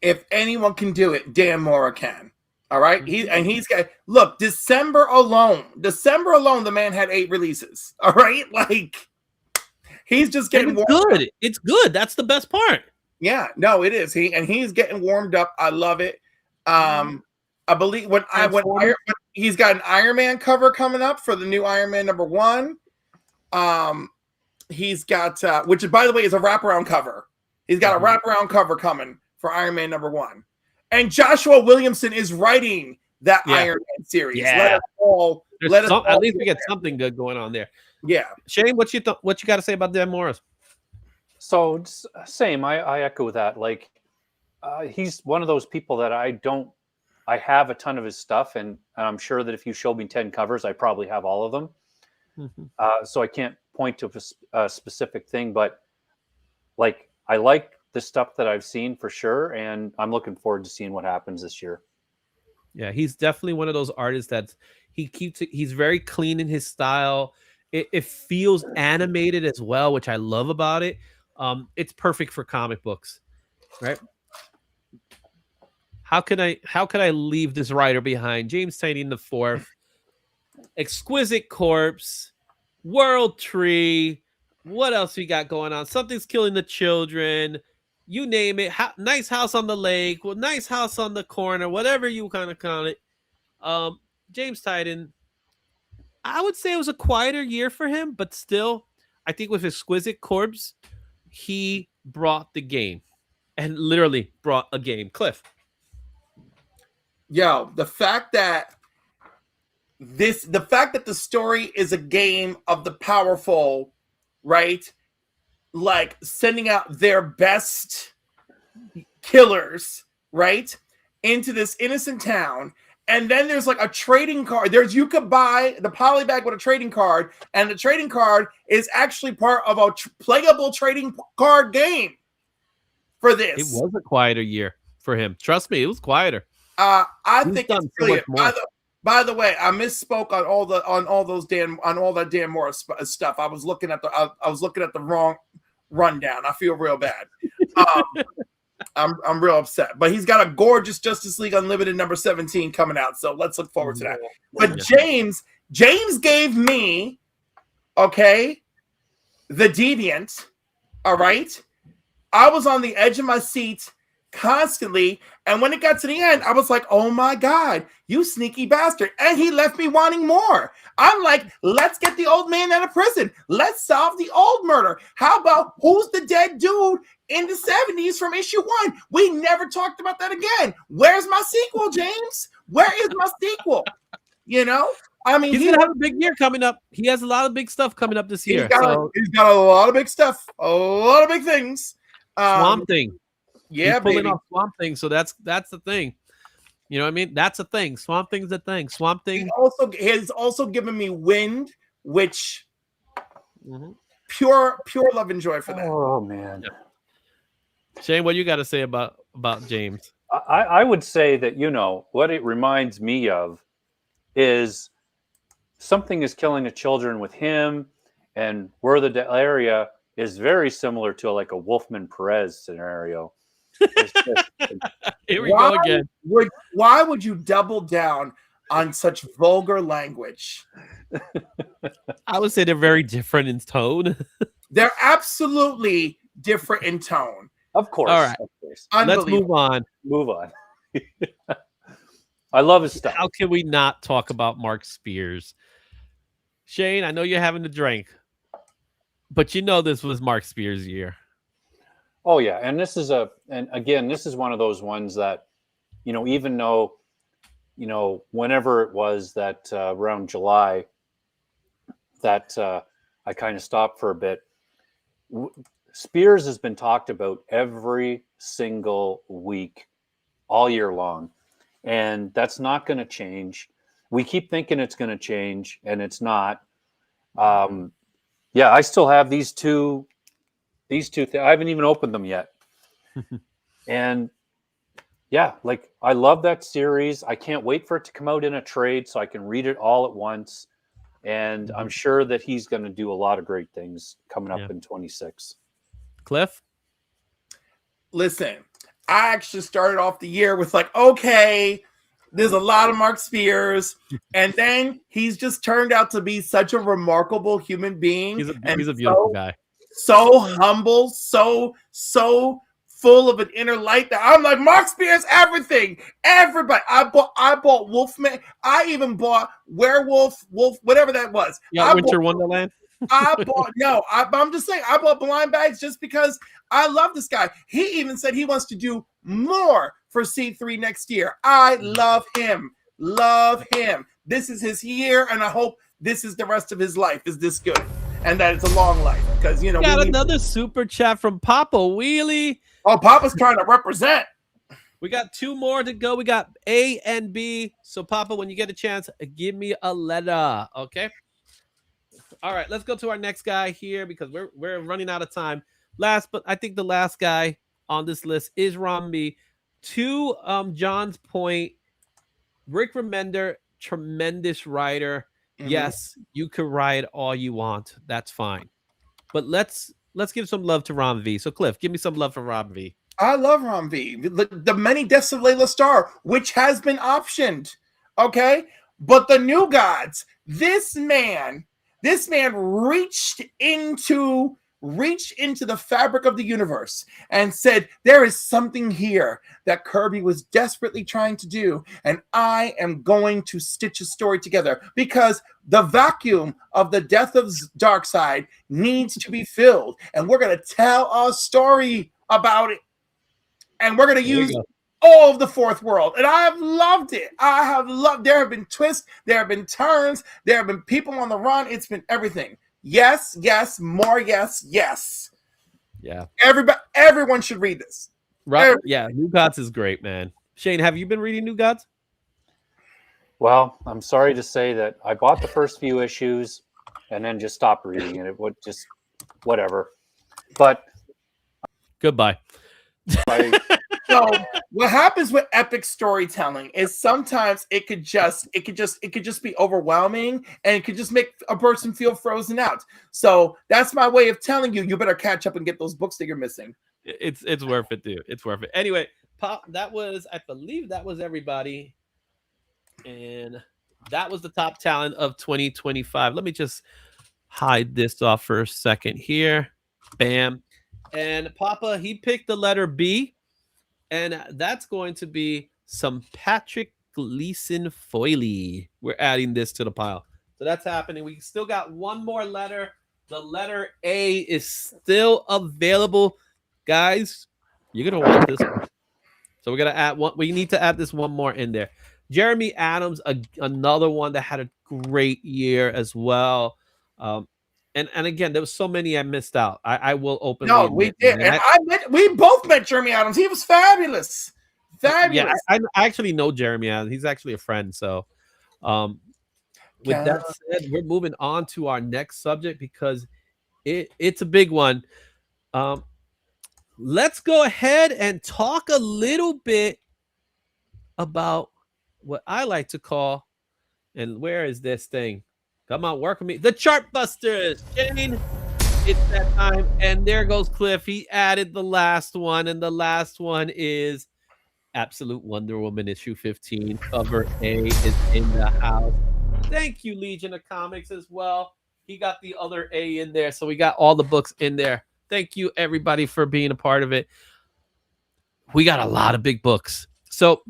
If anyone can do it, Dan Mora can. All right. He's got, look, December alone, the man had 8 releases. All right. Like, he's just getting good. It's good. That's the best part. Yeah, no, it is. He's getting warmed up. I love it. I believe when he's got an Iron Man cover coming up for the new Iron Man #1. He's got which, by the way, is a wraparound cover. He's got a wraparound cover coming for Iron Man #1. And Joshua Williamson is writing that Iron Man series. Yeah. At least we get something good going on there. Yeah. Shane, what you got to say about Dan Morris? So same. I echo that. Like, he's one of those people that I have a ton of his stuff, and I'm sure that if you showed me 10 covers, I probably have all of them. So I can't point to a specific thing, but like, I like the stuff that I've seen for sure, and I'm looking forward to seeing what happens this year. Yeah, he's definitely one of those artists that's he's very clean in his style. It feels animated as well, which I love about it. It's perfect for comic books, right? How could I leave this writer behind? James Tynion the fourth, Exquisite Corpse, World Tree. What else we got going on? Something's killing the children. You name it. Nice house on the lake. Well, nice house on the corner. Whatever you kind of call it. Um, James Tynion. I would say it was a quieter year for him, but still, I think with Exquisite Corpse, he brought the game, and literally brought a game. Cliff. Yo, the fact that the story is a game of the powerful, right? Like sending out their best killers, right? Into this innocent town. And then there's like a trading card. You could buy the polybag with a trading card, and the trading card is actually part of a playable trading card game for this. It was a quieter year for him. Trust me, it was quieter. I He's think done it's so much brilliant. more. By the way, I misspoke on all that Dan Morris stuff. I was looking at the wrong rundown. I feel real bad. I'm real upset. But he's got a gorgeous Justice League Unlimited number 17 coming out, so let's look forward to that. But James gave me, okay, the Deviant. All right, I was on the edge of my seat constantly, and when it got to the end, I was like, oh my god, you sneaky bastard. And he left me wanting more. I'm like, let's get the old man out of prison. Let's solve the old murder. How about who's the dead dude in the 70s from issue 1? We never talked about that again. Where's my sequel, James? Where is my sequel? You know, I mean, He's gonna have a big year coming up. He has a lot of big stuff coming up this year. He's got a lot of big stuff, a lot of big things. Swamp Thing. Yeah, he's pulling baby. off Swamp Thing, so that's the thing. You know what I mean? That's a thing. Swamp Thing's a thing. Swamp Thing. He's also given me Wind, which pure love and joy for that. Oh man, Shane, what you got to say about James? I would say that, you know, what it reminds me of is Something is Killing the Children with him, and We're the Area is very similar to like a Wolfman Perez scenario. Here we go again. Why would you double down on such vulgar language? I would say they're very different in tone. They're absolutely different in tone. Of course. All right. Of course. Let's move on. Move on. I love his stuff. How can we not talk about Mark Spears? Shane, I know you're having the drink, but you know this was Mark Spears' year. Oh yeah, and this is one of those ones that, you know, even though, you know, whenever it was that around July that I kind of stopped for a bit. Spears has been talked about every single week all year long, and that's not going to change. We keep thinking it's going to change, and it's not. Yeah, I still have these two things. I haven't even opened them yet. And yeah, like I love that series. I can't wait for it to come out in a trade so I can read it all at once. And I'm sure that he's going to do a lot of great things coming up in 26. Cliff? Listen, I actually started off the year with like, okay, there's a lot of Mark Spears. And then he's just turned out to be such a remarkable human being. He's a beautiful guy. So humble, so full of an inner light that I'm like, Mark Spears, everything, everybody. I bought Wolfman. I even bought Wolf, whatever that was. Yeah, Winter Wonderland. I'm just saying, I bought Blind Bags just because I love this guy. He even said he wants to do more for C3 next year. I love him. This is his year, and I hope this is the rest of his life is this good, and that it's a long life, because you know we got another super chat from Papa Wheelie. Oh, Papa's trying to represent. We got two more to go. We got A and B. So Papa, when you get a chance, give me a letter, okay? All right, let's go to our next guy here because we're running out of time. But I think the last guy on this list is Rambi. To John's point, Rick Remender, tremendous writer. Mhm. Yes, you could write all you want. That's fine. But let's give some love to Ron V. So Cliff, give me some love for Ron V. I love Rom V. The Many Deaths of Layla Starr, which has been optioned. Okay. But the New Gods, this man reached into the fabric of the universe and said, there is something here that Kirby was desperately trying to do, and I am going to stitch a story together because the vacuum of the death of Darkseid needs to be filled, and we're going to tell a story about it, and we're going to use all of the fourth world, and I have loved it. There have been twists, there have been turns, there have been people on the run. It's been everything. Yes, more yes. Yeah. Everyone should read this. Yeah, New Gods is great, man. Shane, have you been reading New Gods? Well, I'm sorry to say that I bought the first few issues and then just stopped reading it. It would just whatever. But goodbye. So what happens with epic storytelling is sometimes it could just be overwhelming, and it could just make a person feel frozen out. So that's my way of telling you, you better catch up and get those books that you're missing. It's worth it, dude. It's worth it. Anyway, Pop, I believe that was everybody. And that was the top talent of 2025. Let me just hide this off for a second here. Bam. And Papa, he picked the letter B. And that's going to be some Patrick Gleason Foily. We're adding this to the pile. So that's happening. We still got one more letter. The letter A is still available. Guys, you're going to want this one. So we're going to add one. We need to add this one more in there. Jeremy Adams, another one that had a great year as well. And again, there was so many I missed out. I will open. No, we did. And we both met Jeremy Adams. He was fabulous. Fabulous. Yeah, I actually know Jeremy Adams. He's actually a friend. So with that said, we're moving on to our next subject because it's a big one. Let's go ahead and talk a little bit about what I like to call, and where is this thing? Come on, work with me. The Chart Busters. Shane, it's that time. And there goes Cliff. He added the last one. And the last one is Absolute Wonder Woman issue 15. Cover A is in the house. Thank you, Legion of Comics, as well. He got the other A in there. So we got all the books in there. Thank you, everybody, for being a part of it. We got a lot of big books. So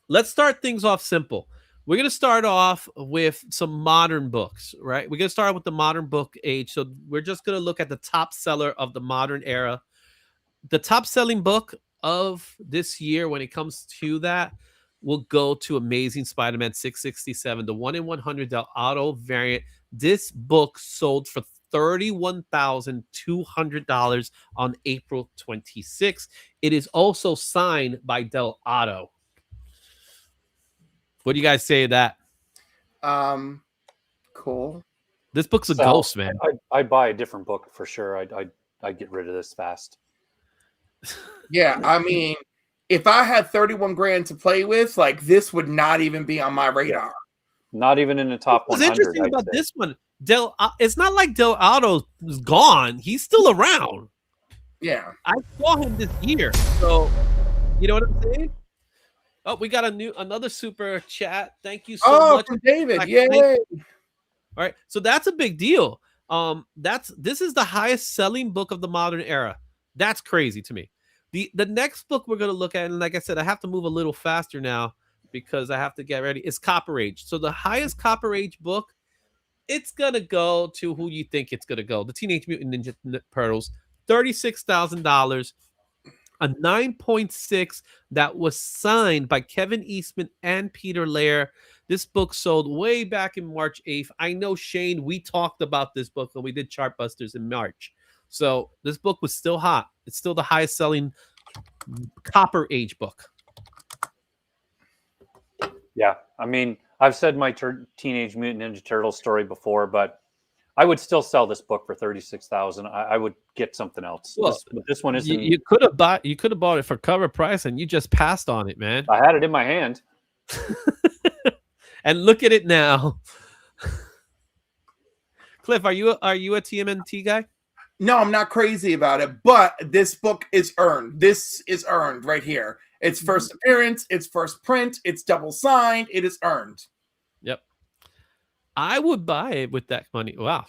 let's start things off simple. We're going to start off with some modern books, right? We're going to start with the modern book age. So we're just going to look at the top seller of the modern era. The top selling book of this year, when it comes to that, will go to Amazing Spider-Man 667, the 1 in 100 Del Auto variant. This book sold for $31,200 on April 26th. It is also signed by Del Auto. What do you guys say to that? Cool. This book's a ghost, man. I'd buy a different book for sure. I'd get rid of this fast. Yeah, I mean, if I had 31 grand to play with, like, this would not even be on my radar. Not even in the top 100. What's interesting about this one, it's not like Del Auto's gone. He's still around. Yeah. I saw him this year. So, you know what I'm saying? Oh, we got another super chat. Thank you so much, from David. Yay! All right, so that's a big deal. This is the highest selling book of the modern era. That's crazy to me. The next book we're gonna look at, and like I said, I have to move a little faster now because I have to get ready. Is Copper Age. So the highest Copper Age book, it's gonna go to who you think it's gonna go. The Teenage Mutant Ninja Turtles, $36,000. A 9.6 that was signed by Kevin Eastman and Peter Laird. This book sold way back in March 8th. I know, Shane, we talked about this book when we did Chartbusters in March. So this book was still hot. It's still the highest selling Copper Age book. Yeah, I mean, I've said my Teenage Mutant Ninja Turtles story before, but I would still sell this book for $36,000. I would get something else. Well, this one isn't. You could have bought it for cover price, and you just passed on it, man. I had it in my hand. And look at it now. Cliff, are you a TMNT guy? No, I'm not crazy about it, but this book is earned. This is earned right here. It's first appearance, it's first print, it's double signed, it is earned. Yep. I would buy it with that money. Wow.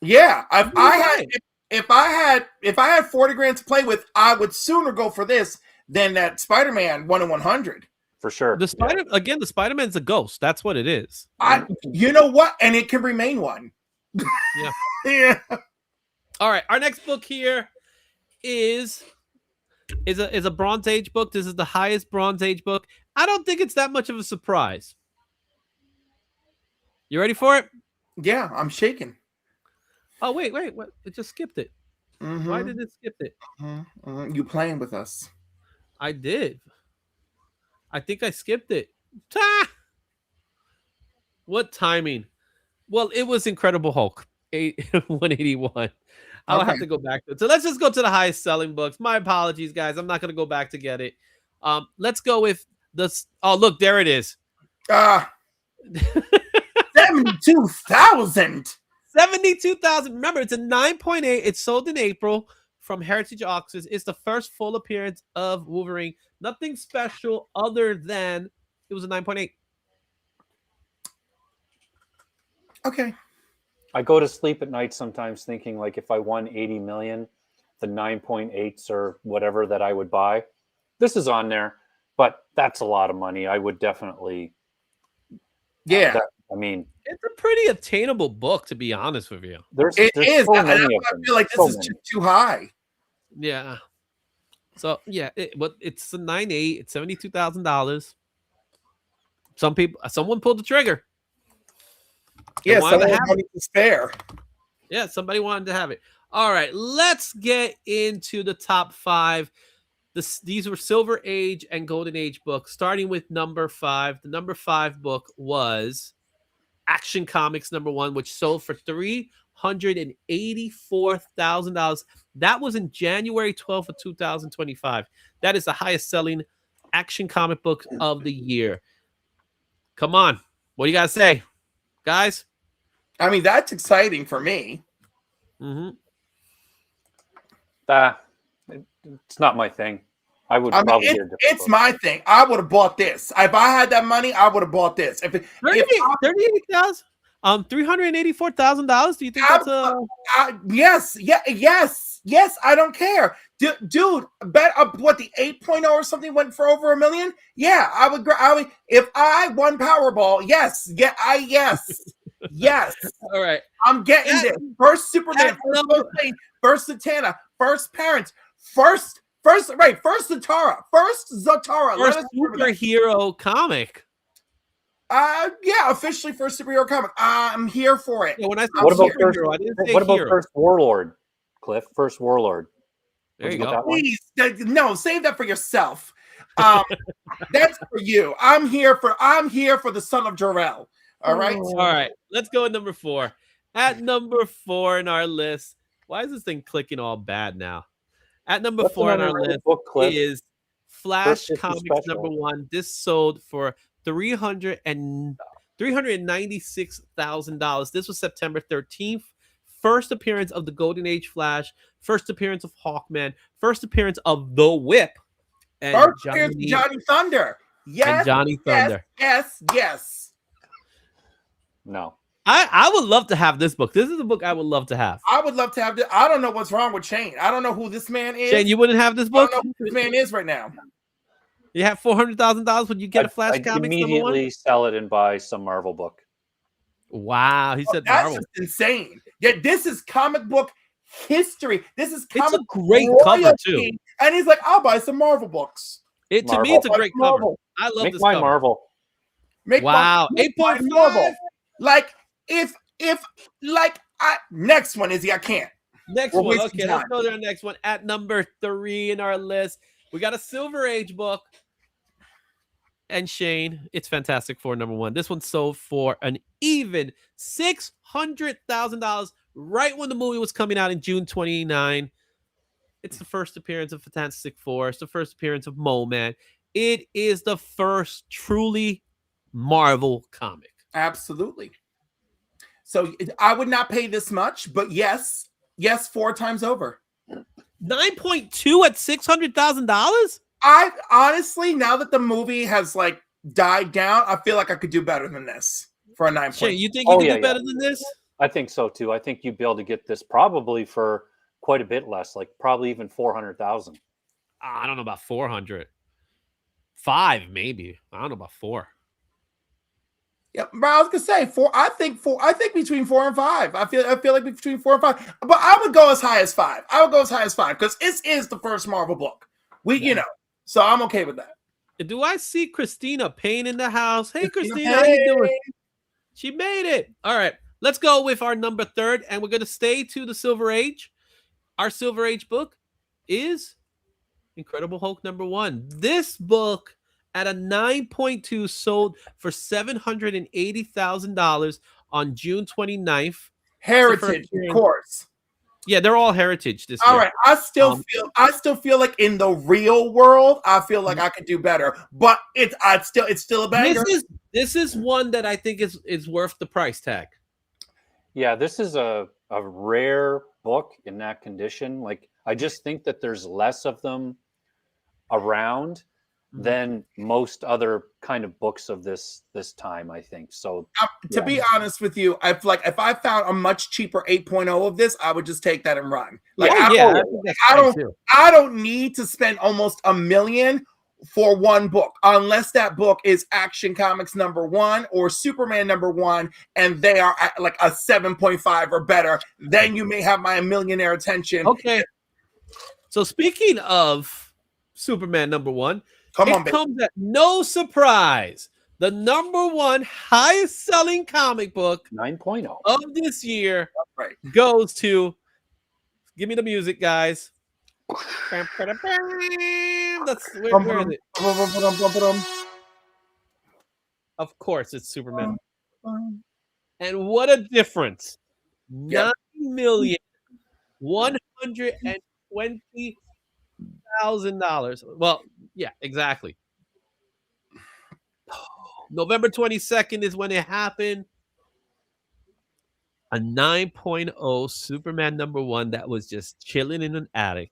Yeah, if I had 40 grand to play with, I would sooner go for this than that Spider-Man 1 in 100. For sure. The Spider-Man's a ghost. That's what it is. You know what? And it can remain one. Yeah. Yeah. All right. Our next book here is a Bronze Age book. This is the highest Bronze Age book. I don't think it's that much of a surprise. You ready for it? Yeah, I'm shaking. Oh, wait. What? It just skipped it. Mm-hmm. Why did it skip it? Mm-hmm. You playing with us. I did. I think I skipped it. Ta! What timing? Well, it was Incredible Hulk, 181. I'll have to go back to it. So let's just go to the highest selling books. My apologies, guys. I'm not going to go back to get it. Let's go with this. Oh, look, there it is. 72,000. 72,000. Remember, it's a 9.8. It's sold in April from Heritage Auctions. It's the first full appearance of Wolverine. Nothing special other than it was a 9.8. Okay. I go to sleep at night sometimes thinking, like, if I won 80 million, the 9.8s or whatever that I would buy. This is on there, but that's a lot of money. I would definitely. Yeah. I mean, it's a pretty attainable book, to be honest with you. There's so many of them. I feel like this is just too high. Yeah. So yeah, it's a 9.8. It's $72,000. Someone pulled the trigger. Yeah, someone had money to spare. Yeah, somebody wanted to have it. All right, let's get into the top 5. These were Silver Age and Golden Age books, starting with number 5. The number 5 book was Action Comics #1, which sold for $384,000. That was in January 12th of 2025. That is the highest selling action comic book of the year. Come on. What do you got to say, guys? I mean, that's exciting for me. Mm-hmm. It's not my thing. I would probably get a different it's book. my thing. I would have bought this. If I had that money, I would have bought this. $38,000? $384,000? Do you think that's yes, I don't care. Dude, bet what the 8.0 or something went for over $1 million? Yeah, I would if I won Powerball, yes. Yes. All right. I'm getting this. First Superman, first Zatanna, first Parents, first Zatara. First superhero comic. Yeah, officially first superhero comic. I'm here for it. Yeah, when I what about first Warlord, Cliff? First Warlord. There you go. Please, no, save that for yourself. That's for you. I'm here for the son of Jor-El. All right. All right. Let's go at number 4. At number 4 in our list. Why is this thing clicking all bad now? At number 4 on our list is Flash Comics #1. This sold for $396,000. This was September 13th. First appearance of the Golden Age Flash. First appearance of Hawkman. First appearance of the Whip. And Johnny Thunder. Yes. And Johnny Thunder. Yes. No. I would love to have this book. This is a book I would love to have. I would love to have this. I don't know what's wrong with Shane. I don't know who this man is. Shane, you wouldn't have this book? I don't know who this man is right now. You have $400,000 when you get a Flash I'd Comics immediately sell it and buy some Marvel book. Wow, he said that's Marvel. Just insane. Yeah, this is comic book history. This is comic. It's a great cover too. And he's like, I'll buy some Marvel books. To me, it's a great cover. I love this cover. Marvel. Wow, 8.5. Like next one, Izzy. I can't. Next one. Okay, let's go to our next one. At number 3 in our list, we got a Silver Age book. And Shane, it's Fantastic Four #1. This one sold for an even $600,000 right when the movie was coming out in June 29. It's the first appearance of Fantastic Four. It's the first appearance of Mole Man. It is the first truly Marvel comic. Absolutely. So I would not pay this much, but yes, 4 times over. 9.2 at $600,000. I honestly, now that the movie has like died down, I feel like I could do better than this for a 9. Shay, you think you can do better than this? I think so too. I think you'd be able to get this probably for quite a bit less, like probably even 400,000. I don't know about 400. 5 maybe. I don't know about 4. Yeah, but I was gonna say 4. I think between 4 and 5. I feel like between 4 and 5. But I would go as high as 5. I would go as high as 5 because this is the first Marvel book. So I'm okay with that. Do I see Christina Payne in the house? Hey, Christina, how you doing? She made it. All right, let's go with our number 3rd, and we're going to stay to the Silver Age. Our Silver Age book is Incredible Hulk #1. This book at a 9.2 sold for $780,000 on June 29th. Heritage, of course. Yeah, they're all Heritage this year. All right. I still feel like in the real world, I feel like I could do better. But it's still a banger. This is one that I think is worth the price tag. Yeah, this is a rare book in that condition. Like, I just think that there's less of them around than most other kind of books of this time, I think. So to be honest with you, I feel like if I found a much cheaper 8.0 of this, I would just take that and run. Like I don't need to spend almost $1 million for one book unless that book is Action Comics #1 or Superman #1 and they are at like a 7.5 or better. Then you may have my millionaire attention. Okay. So speaking of Superman #1, comes at no surprise. The #1 highest selling comic book 9.0 of this year goes to, give me the music, guys. That's where is it? Of course, it's Superman. And what a difference. $9,120,000. Well, yeah, exactly. November 22nd is when it happened. A 9.0 Superman #1 that was just chilling in an attic.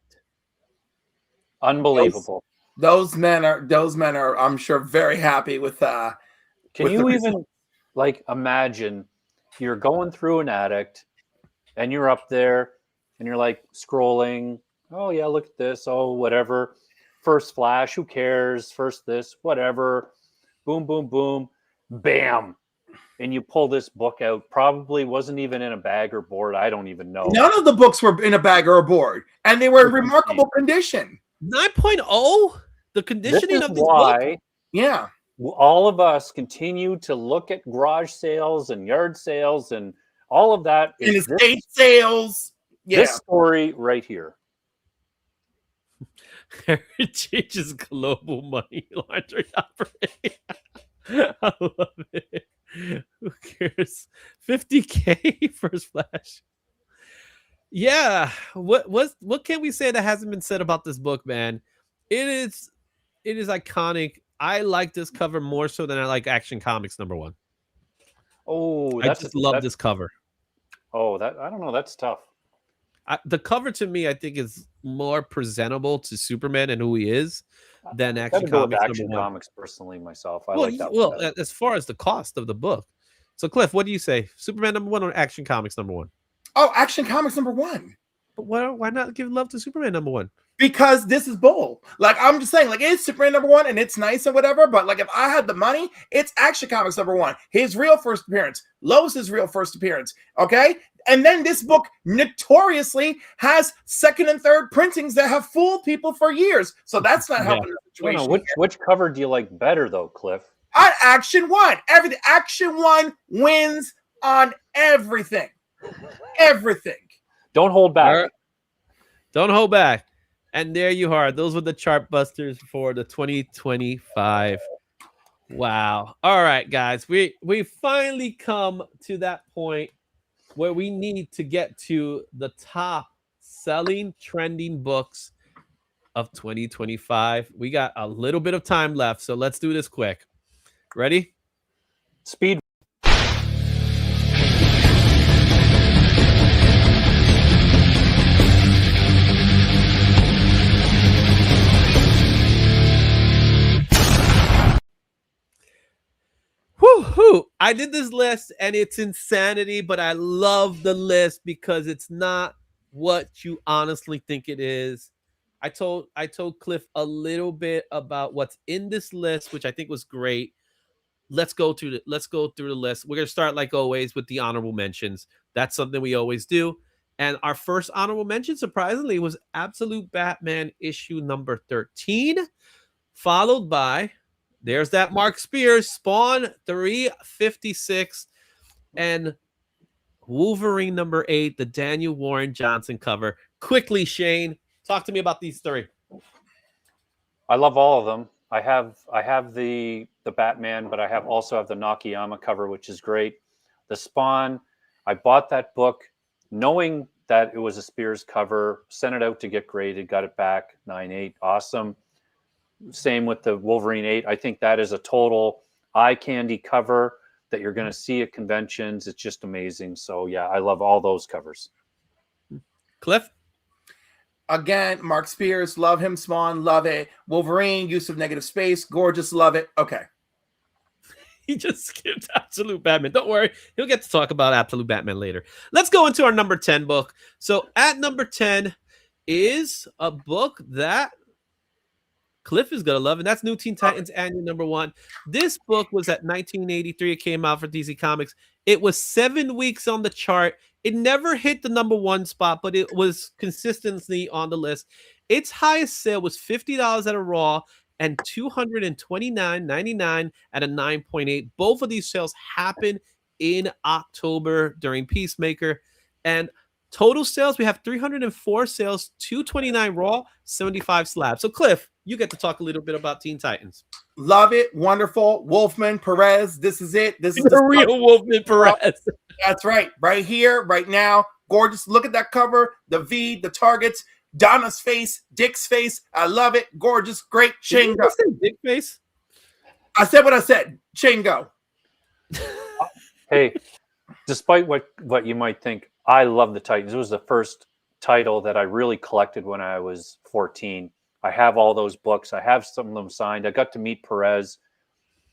Unbelievable. Those men are, I'm sure, very happy with Can you even like imagine you're going through an attic and you're up there and you're like scrolling. Oh yeah, look at this. Oh, whatever. First flash, who cares? First this, whatever. Boom, boom, boom. Bam. And you pull this book out. Probably wasn't even in a bag or board. I don't even know. None of the books were in a bag or a board. And they were in remarkable condition. 9.0? The conditioning of this book? Yeah. All of us continue to look at garage sales and yard sales and all of that. And estate sales. Yeah. This story right here. Heritage's global money laundering operation. I love it. Who cares? 50K first flash. Yeah. What can we say that hasn't been said about this book, man? It is iconic. I like this cover more so than I like Action Comics #1. Oh, I just love this cover. Oh, I don't know. That's tough. The cover to me, I think, is more presentable to Superman and who he is than Action Comics Action Comics personally myself. I well, like that. Well, as far as the cost of the book. So, Cliff, what do you say? Superman #1 or Action Comics #1? Oh, Action Comics #1. But why not give love to Superman #1? Because this is bull. Like, I'm just saying, like, it's Superman #1 and it's nice and whatever, but like if I had the money, it's Action Comics #1. His real first appearance. Lois's real first appearance. Okay? And then this book notoriously has second and third printings that have fooled people for years. So that's not helping the situation. Which cover do you like better though, Cliff? Action 1. Everything. Action 1 wins on everything. Everything. Don't hold back. Don't hold back. And there you are. Those were the chart busters for the 2025. Wow. All right, guys. We finally come to that point where we need to get to the top selling trending books of 2025. We got a little bit of time left, so let's do this quick. Ready? Speed. Whoo! I did this list and it's insanity, but I love the list because it's not what you honestly think it is. I told Cliff a little bit about what's in this list, which I think was great. Let's go through the list. We're gonna start like always with the honorable mentions. That's something we always do. And our first honorable mention, surprisingly, was Absolute Batman issue number 13, followed by there's that Mark Spears Spawn 356 and Wolverine number 8, the Daniel Warren Johnson cover. Quickly, Shane, talk to me about these three. I love all of them. I have the Batman, but I also have the Nakayama cover, which is great. The Spawn, I bought that book knowing that it was a Spears cover, sent it out to get graded, got it back 9.8, awesome. Same with the Wolverine 8. I think that is a total eye candy cover that you're going to see at conventions. It's just amazing. So yeah, I love all those covers. Cliff? Again, Mark Spears, love him. Spawn, love it. Wolverine, use of negative space, gorgeous, love it. Okay. He just skipped Absolute Batman. Don't worry. He'll get to talk about Absolute Batman later. Let's go into our number 10 book. So at number 10 is a book that Cliff is going to love, and that's New Teen Titans Annual number 1. This book was at 1983. It came out for DC Comics. It was 7 weeks on the chart. It never hit the number 1 spot, but it was consistently on the list. Its highest sale was $50 at a Raw and $229.99 at a 9.8. Both of these sales happened in October during Peacemaker. And total sales, we have 304 sales, 229 Raw, 75 slabs. So, Cliff, you get to talk a little bit about Teen Titans. Love it. Wonderful. Wolfman, Perez. This is it. This is the real Wolfman Perez. That's right. Right here, right now. Gorgeous. Look at that cover. The V, the targets, Donna's face, Dick's face. I love it. Gorgeous. Great. Shane, go. Dick face? I said what I said. Shane, go. Hey, despite what you might think, I love the Titans. It was the first title that I really collected when I was 14. I have all those books. I have some of them signed. I got to meet Perez.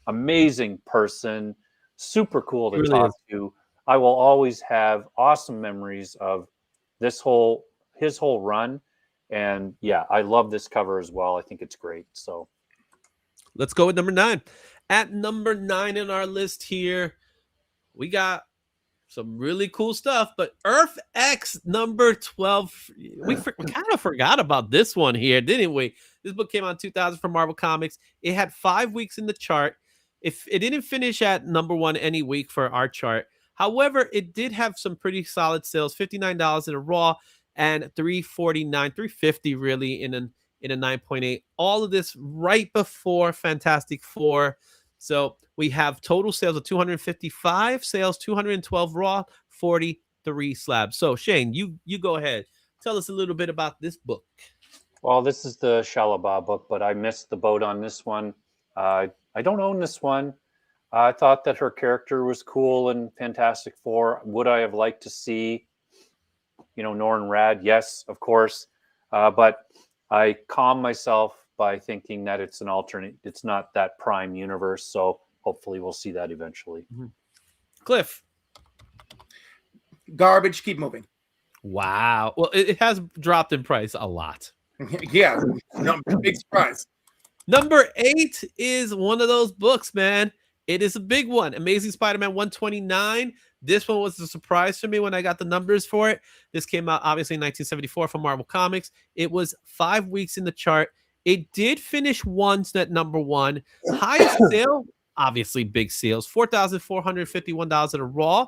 Amazing person. Super cool to talk to. I will always have awesome memories of his whole run. And yeah, I love this cover as well. I think it's great. So let's go with number 9. At number 9 in our list here, we got some really cool stuff, but Earth X number 12. We kind of forgot about this one here, didn't we? This book came out in 2000 from Marvel Comics. It had 5 weeks in the chart. If it didn't finish at number 1 any week for our chart, however, it did have some pretty solid sales, $59 in a Raw and $349, $350 really in a 9.8. All of this right before Fantastic Four. So we have total sales of 255 sales, 212 Raw, 43 slabs. So Shane, you go ahead. Tell us a little bit about this book. Well, this is the Shalaba book, but I missed the boat on this one. I don't own this one. I thought that her character was cool in Fantastic Four. Would I have liked to see, Norrin Rad? Yes, of course. But I calm myself by thinking that it's an alternate. It's not that prime universe. So hopefully we'll see that eventually. Mm-hmm. Cliff. Garbage. Keep moving. Wow. Well, it has dropped in price a lot. Yeah. No, big surprise. Number 8 is one of those books, man. It is a big one. Amazing Spider-Man 129. This one was a surprise for me when I got the numbers for it. This came out obviously in 1974 from Marvel Comics. It was 5 weeks in the chart. It did finish once at number 1. Highest sale, obviously big sales, $4,451 at a Raw.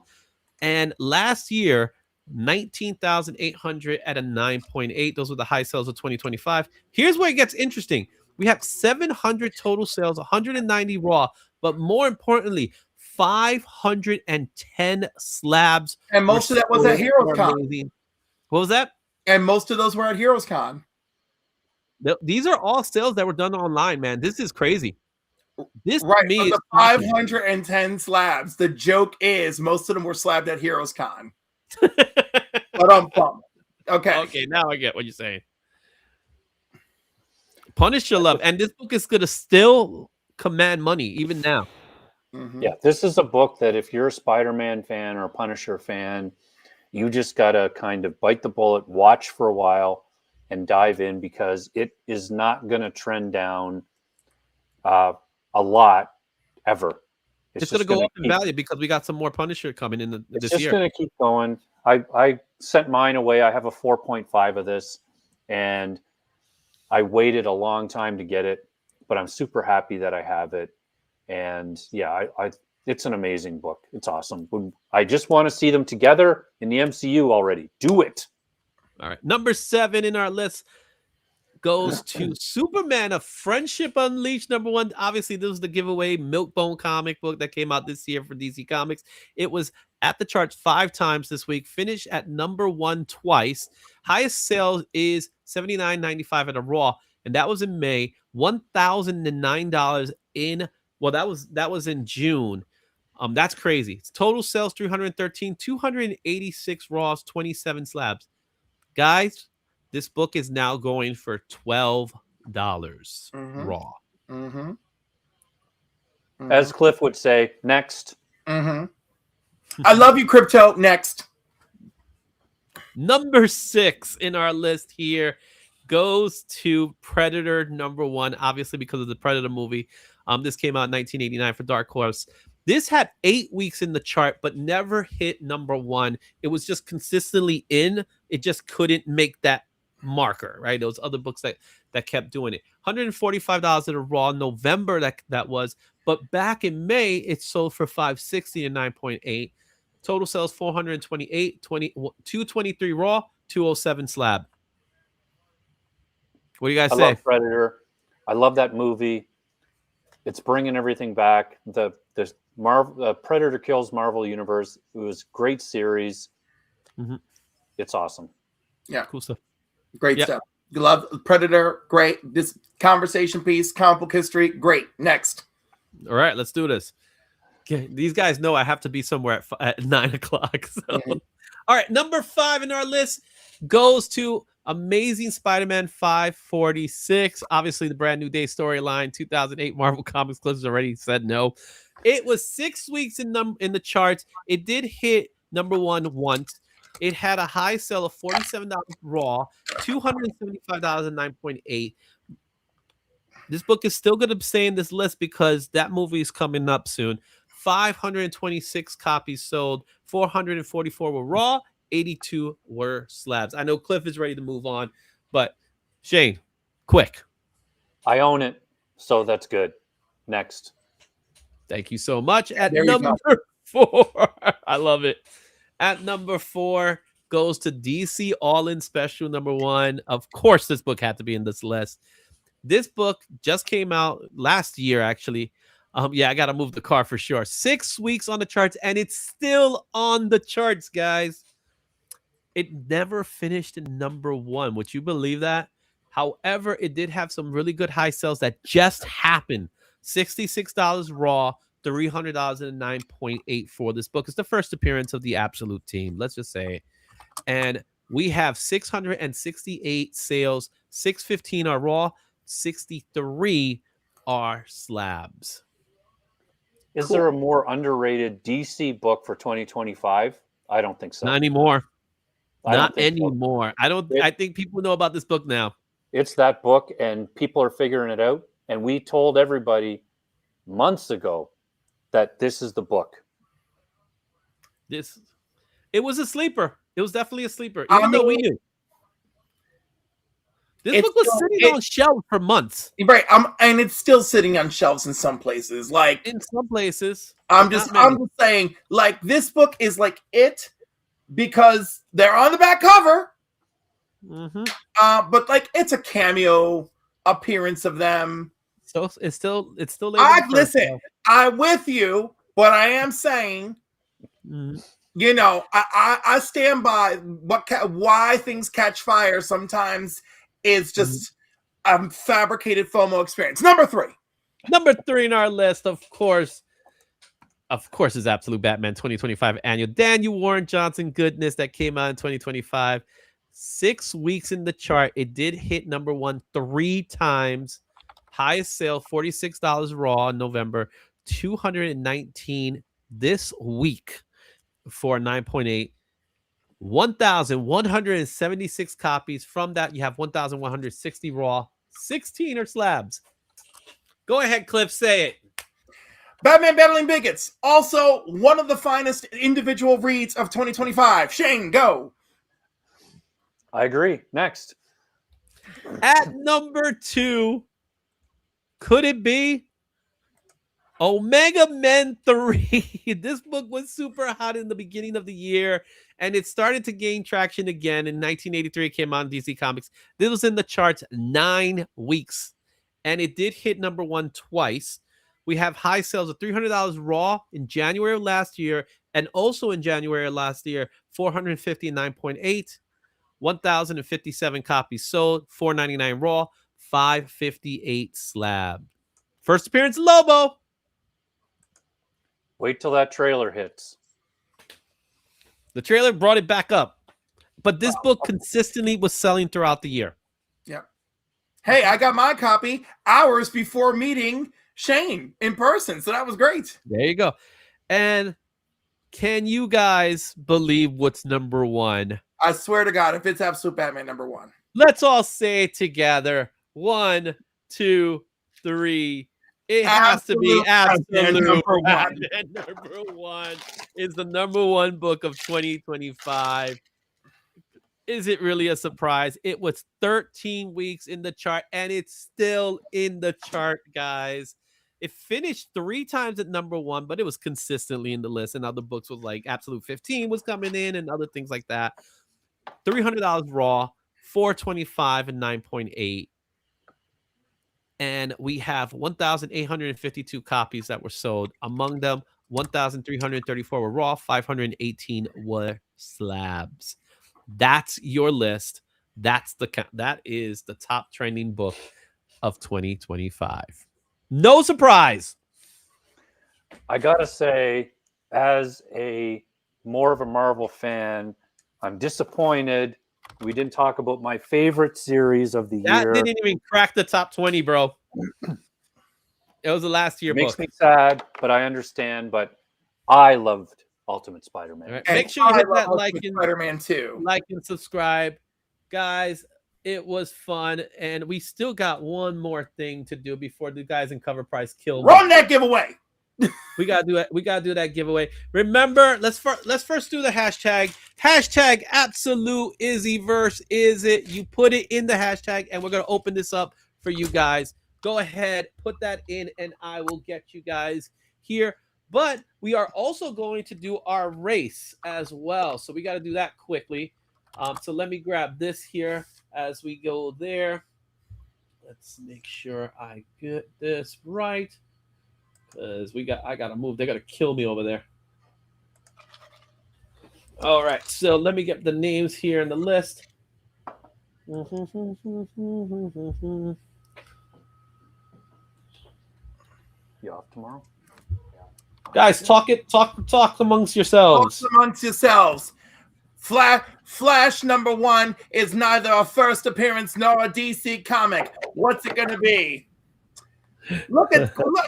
And last year, $19,800 at a 9.8. Those were the high sales of 2025. Here's where it gets interesting. We have 700 total sales, 190 Raw, but more importantly, 510 slabs. And most of that was at Heroes Con. What was that? And most of those were at Heroes Con. These are all sales that were done online, man. This is crazy. This to Right, me from is the 510 slabs. The joke is most of them were slabbed at Heroes Con. But I'm bummed. Okay. Okay, now I get what you're saying. Punisher love, and this book is gonna still command money even now. Mhm. Yeah, this is a book that if you're a Spider-Man fan or a Punisher fan, you just gotta kind of bite the bullet, watch for a while, and dive in because it is not gonna trend down a lot ever. It's gonna just go gonna up in keep, value because we got some more Punisher coming in it's this just year. gonna keep going. I sent mine away. I have a 4.5 of this, and I waited a long time to get it, but I'm super happy that I have it. And yeah, it's an amazing book. It's awesome. I just want to see them together in the MCU already. Do it. All right, number 7 in our list goes to Superman: A Friendship Unleashed. Number 1, obviously, this was the giveaway Milkbone comic book that came out this year for DC Comics. It was at the charts 5 times this week, finished at number 1 twice. Highest sales is $79.95 at a Raw, and that was in May. $1,009 in that was in June. That's crazy. It's total sales 313, 286 Raws, 27 slabs. Guys, this book is now going for $12 Raw. Mm-hmm. As Cliff would say, next. Mm-hmm. I love you, Crypto. Next. Number 6 in our list here goes to Predator number 1, obviously because of the Predator movie. This came out in 1989 for Dark Horse. This had 8 weeks in the chart, but never hit number 1. It was just consistently in. It just couldn't make that marker, right? Those other books that kept doing it. $145 at a Raw November that was, but back in May it sold for $560 and 9.8. Total sales 428, 223 Raw, 207 slab. What do you guys I say? love Predator. I love that movie. It's bringing everything back. The Predator Kills Marvel Universe. It was a great series. Mhm. It's awesome. Yeah, Cool stuff. great stuff. You love Predator. Great. This conversation piece, comic book history. Great. Next. All right, let's do this. Okay, these guys know I have to be somewhere at 9 o'clock. So, all right, number 5 in our list goes to Amazing Spider-Man 546. Obviously, the Brand New Day storyline, 2008 Marvel Comics Clips already said no. It was 6 weeks in the charts. It did hit number 1 once. It had a high sale of $47 Raw, $275 and 9.8. This book is still going to stay in this list because that movie is coming up soon. 526 copies sold, 444 were Raw, 82 were slabs. I know Cliff is ready to move on, but Shane, quick. I own it, so that's good. Next. Thank you so much. At There you number 4, I love it. At number 4 goes to DC All-In Special number 1. Of course, this book had to be in this list. This book just came out last year, actually. Yeah, I got to move the car for sure. 6 weeks on the charts, and it's still on the charts, guys. It never finished in number 1. Would you believe that? However, it did have some really good high sales that just happened. $66 Raw, $300 and 9.8 for this book. It's the first appearance of the Absolute Team, let's just say. And we have 668 sales, 615 are Raw, 63 are slabs. Is there a more underrated DC book for 2025? I don't think so. Not anymore. Not anymore. So. I think people know about this book now. It's that book, and people are figuring it out. And we told everybody months ago that this is the book. It was a sleeper. It was definitely a sleeper, even though we knew. This book was sitting on shelves for months. Right. And it's still sitting on shelves in some places. Like in some places. I'm just saying, like, this book is like it because they're on the back cover. Mm-hmm. But like it's a cameo appearance of them. So it's still listen, I'm with you, but I am saying you know, I stand by why things catch fire sometimes is just fabricated FOMO experience. Number 3. Number 3 in our list, of course, is Absolute Batman 2025 annual. Daniel Warren Johnson goodness that came out in 2025. 6 weeks in the chart. It did hit number 1 3 times. Highest sale, $46 raw in November, 219 this week for 9.8. 1,176 copies. From that, you have 1,160 raw. 16 are slabs. Go ahead, Cliff, say it. Batman Battling Bigots, also one of the finest individual reads of 2025. Shane, go. I agree. Next. At number 2, could it be Omega Men 3? This book was super hot in the beginning of the year, and it started to gain traction again. In 1983, it came out in DC Comics. This was in the charts 9 weeks, and it did hit number 1 twice. We have high sales of $300 raw in January of last year, and also in January of last year, 459.8, 1,057 copies sold, 499 raw, 558 slab. First appearance, Lobo. Wait till that trailer hits. The trailer brought it back up, but this book consistently was selling throughout the year. Yeah. Hey, I got my copy hours before meeting Shane in person, so that was great. There you go. And can you guys believe what's number 1? I swear to God, if it's Absolute Batman number 1. Let's all say it together. 1, 2, 3. It has to be Absolute number 1. Batman number 1 is the number 1 book of 2025. Is it really a surprise? It was 13 weeks in the chart, and it's still in the chart, guys. It finished 3 times at number 1, but it was consistently in the list. And other books was like Absolute 15 was coming in and other things like that. $300 raw, 425 and 9.8. And we have 1,852 copies that were sold. Among them, 1,334 were raw, 518 were slabs. That's your list. That is the top trending book of 2025. No surprise. I gotta say, as more of a Marvel fan, I'm disappointed we didn't talk about my favorite series of the year. That didn't even crack the top 20, bro. It was the last year book. Makes me sad, but I understand. But I loved Ultimate Spider-Man. Right. Make sure you hit that like and Spider-Man 2. Like and subscribe, guys. It was fun, and we still got one more thing to do before the guys in Cover Price kill me. Run that giveaway. We gotta do it. We gotta do that giveaway. Remember, let's first do the hashtag. Hashtag Absolute Izzyverse. Is it? You put it in the hashtag, and we're gonna open this up for you guys. Go ahead, put that in, and I will get you guys here. But we are also going to do our race as well, so we got to do that quickly. So let me grab this here as we go there. Let's make sure I get this right. Because I gotta move. They gotta kill me over there. All right, so let me get the names here in the list. You off tomorrow? Guys, talk amongst yourselves. Talk amongst yourselves. Flash number 1 is neither a first appearance nor a DC comic. What's it gonna be? Look,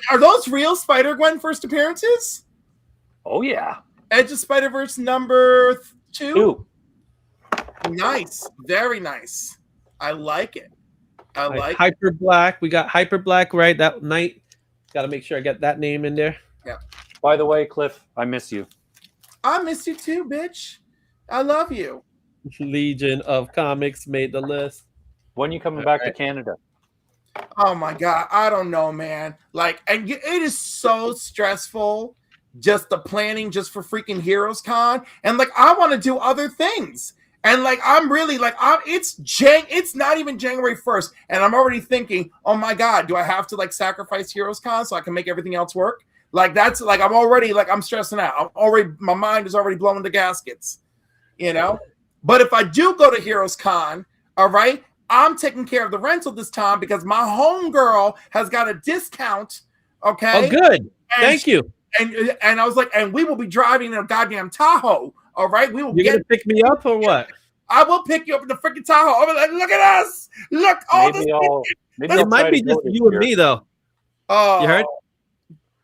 are those real Spider-Gwen first appearances? Oh yeah. Edge of Spider-Verse number 2? 2. Nice. Very nice. I like it. I like it. Hyper Black. We got Hyper Black right that night. Got to make sure I get that name in there. Yeah. By the way, Cliff, I miss you. I miss you too, bitch. I love you. Legion of Comics made the list. When are you coming back to Canada? Oh my God. I don't know, man. Like, and it is so stressful. Just the planning just for freaking Heroes Con. And like, I want to do other things. And like, I'm really like, it's not even January 1st. And I'm already thinking, oh my God, do I have to like sacrifice Heroes Con so I can make everything else work? Like, that's like, I'm stressing out. My mind is already blowing the gaskets, you know? But if I do go to Heroes Con, all right, I'm taking care of the rental this time because my homegirl has got a discount Okay. Oh, good. And Thank you. And I was like, and we will be driving in a goddamn Tahoe. All right. We will You're gonna pick me up or what? I will pick you up in the freaking Tahoe. I'll be like, look at us. Look, all this. Maybe It I'll might try be to go just this you and year. me though. Oh, You heard?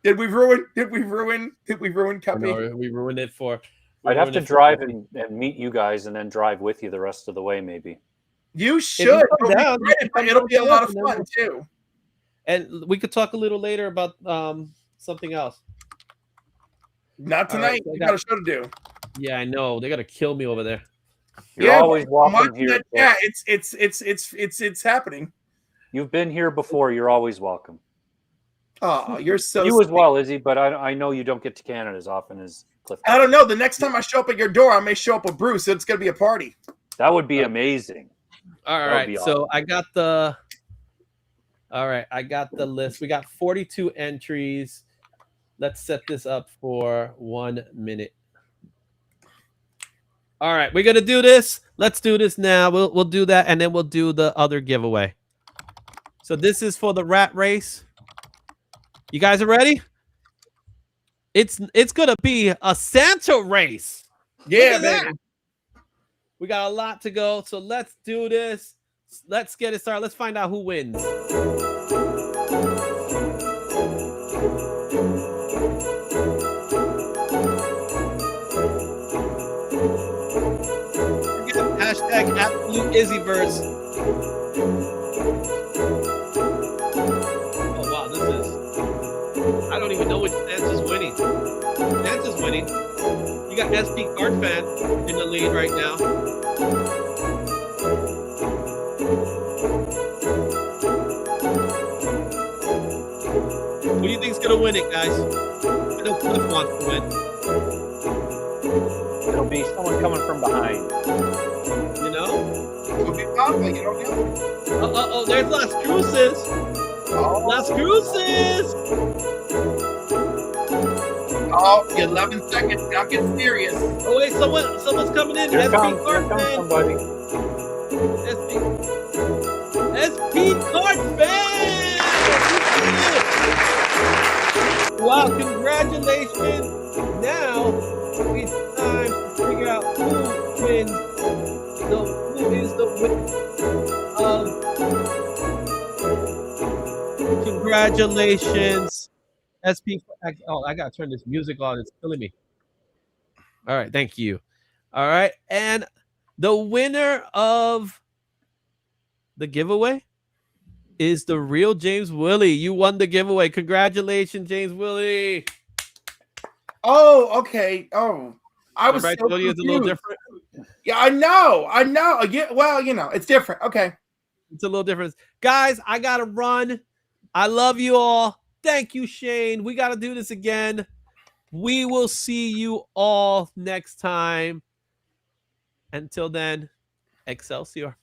Did we ruin Cuppy? No, we ruined it for. I'd have to drive and meet you guys and then drive with you the rest of the way, maybe. You you should. come down, you can come It'll down be a to lot us of and then fun too. And we could talk a little later about something else. Not All right, tonight. so I We got- got a show to do. Yeah, I know. They gotta kill me over there. You're always welcome watching here. that- yeah, it's happening. You've been here before. You're always welcome. Oh, you're so You as sweet. well, Izzy, but I know you don't get to Canada as often as Cliff does. I don't know. The next time I show up at your door, I may show up with Bruce. It's gonna be a party. That would be amazing. All That would right, be so I got the. All right, I got the list. We got 42 entries. Let's set this up for 1 minute. All right, we're gonna do this. Let's do this now. We'll do that, and then we'll do the other giveaway. So this is for the rat race. You guys are ready? It's gonna be a Santa race. Yeah, Look at that. baby. We got a lot to go, so let's do this. Let's get it started. Let's find out who wins. Hashtag absolute Izzyverse. Oh wow, this is. I don't even know which Santa's winning. Santa's winning. You got SP Card Fan in the lead right now. Who do you think's gonna win it, guys? I know Cliff wants to win. It'll be someone coming from behind. You know? It'll be fun, you don't know. Oh, there's Las Cruces. Oh. Las Cruces. Oh, 11 seconds. Now get serious. Oh wait, someone's coming in. Here SP comes Card Fan. somebody. SP Card Fan. Wow, congratulations. Now it's time to figure out who wins. Who is the winner of congratulations. SP. Oh, I gotta turn this music on. It's killing me. All right, thank you. All right, and the winner of the giveaway is the real James Willie. You won the giveaway. Congratulations, James Willie. Oh, okay. Oh, I was Right, so Tony, it's a little confused. different. Yeah, I know. Yeah, well, it's different. Okay. It's a little different. Guys, I gotta run. I love you all. Thank you, Shane. We gotta do this again. We will see you all next time. Until then, Excelsior.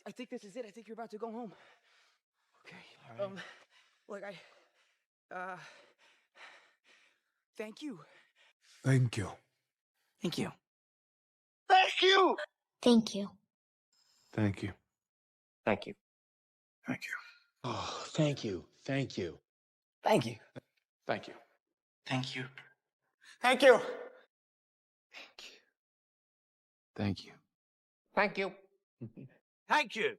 I think this is it. I think you're about to go home. Okay. All right. Look, thank you. Thank you. Thank you. Thank you. Thank you. Thank you. Thank you. Thank you. Oh, thank you. Thank you. Thank you. Thank you. Thank you. Thank you. Thank you. Thank you. Thank you.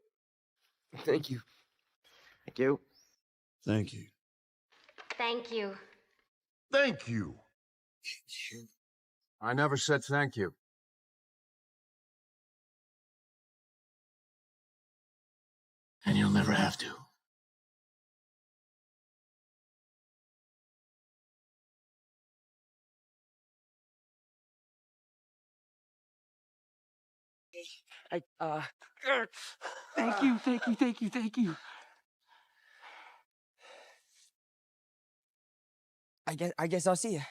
Thank you. Thank you. Thank you. Thank you. Thank you. I never said thank you. And you'll never have to. Thank you. Thank you. Thank you. Thank you. I guess I'll see you.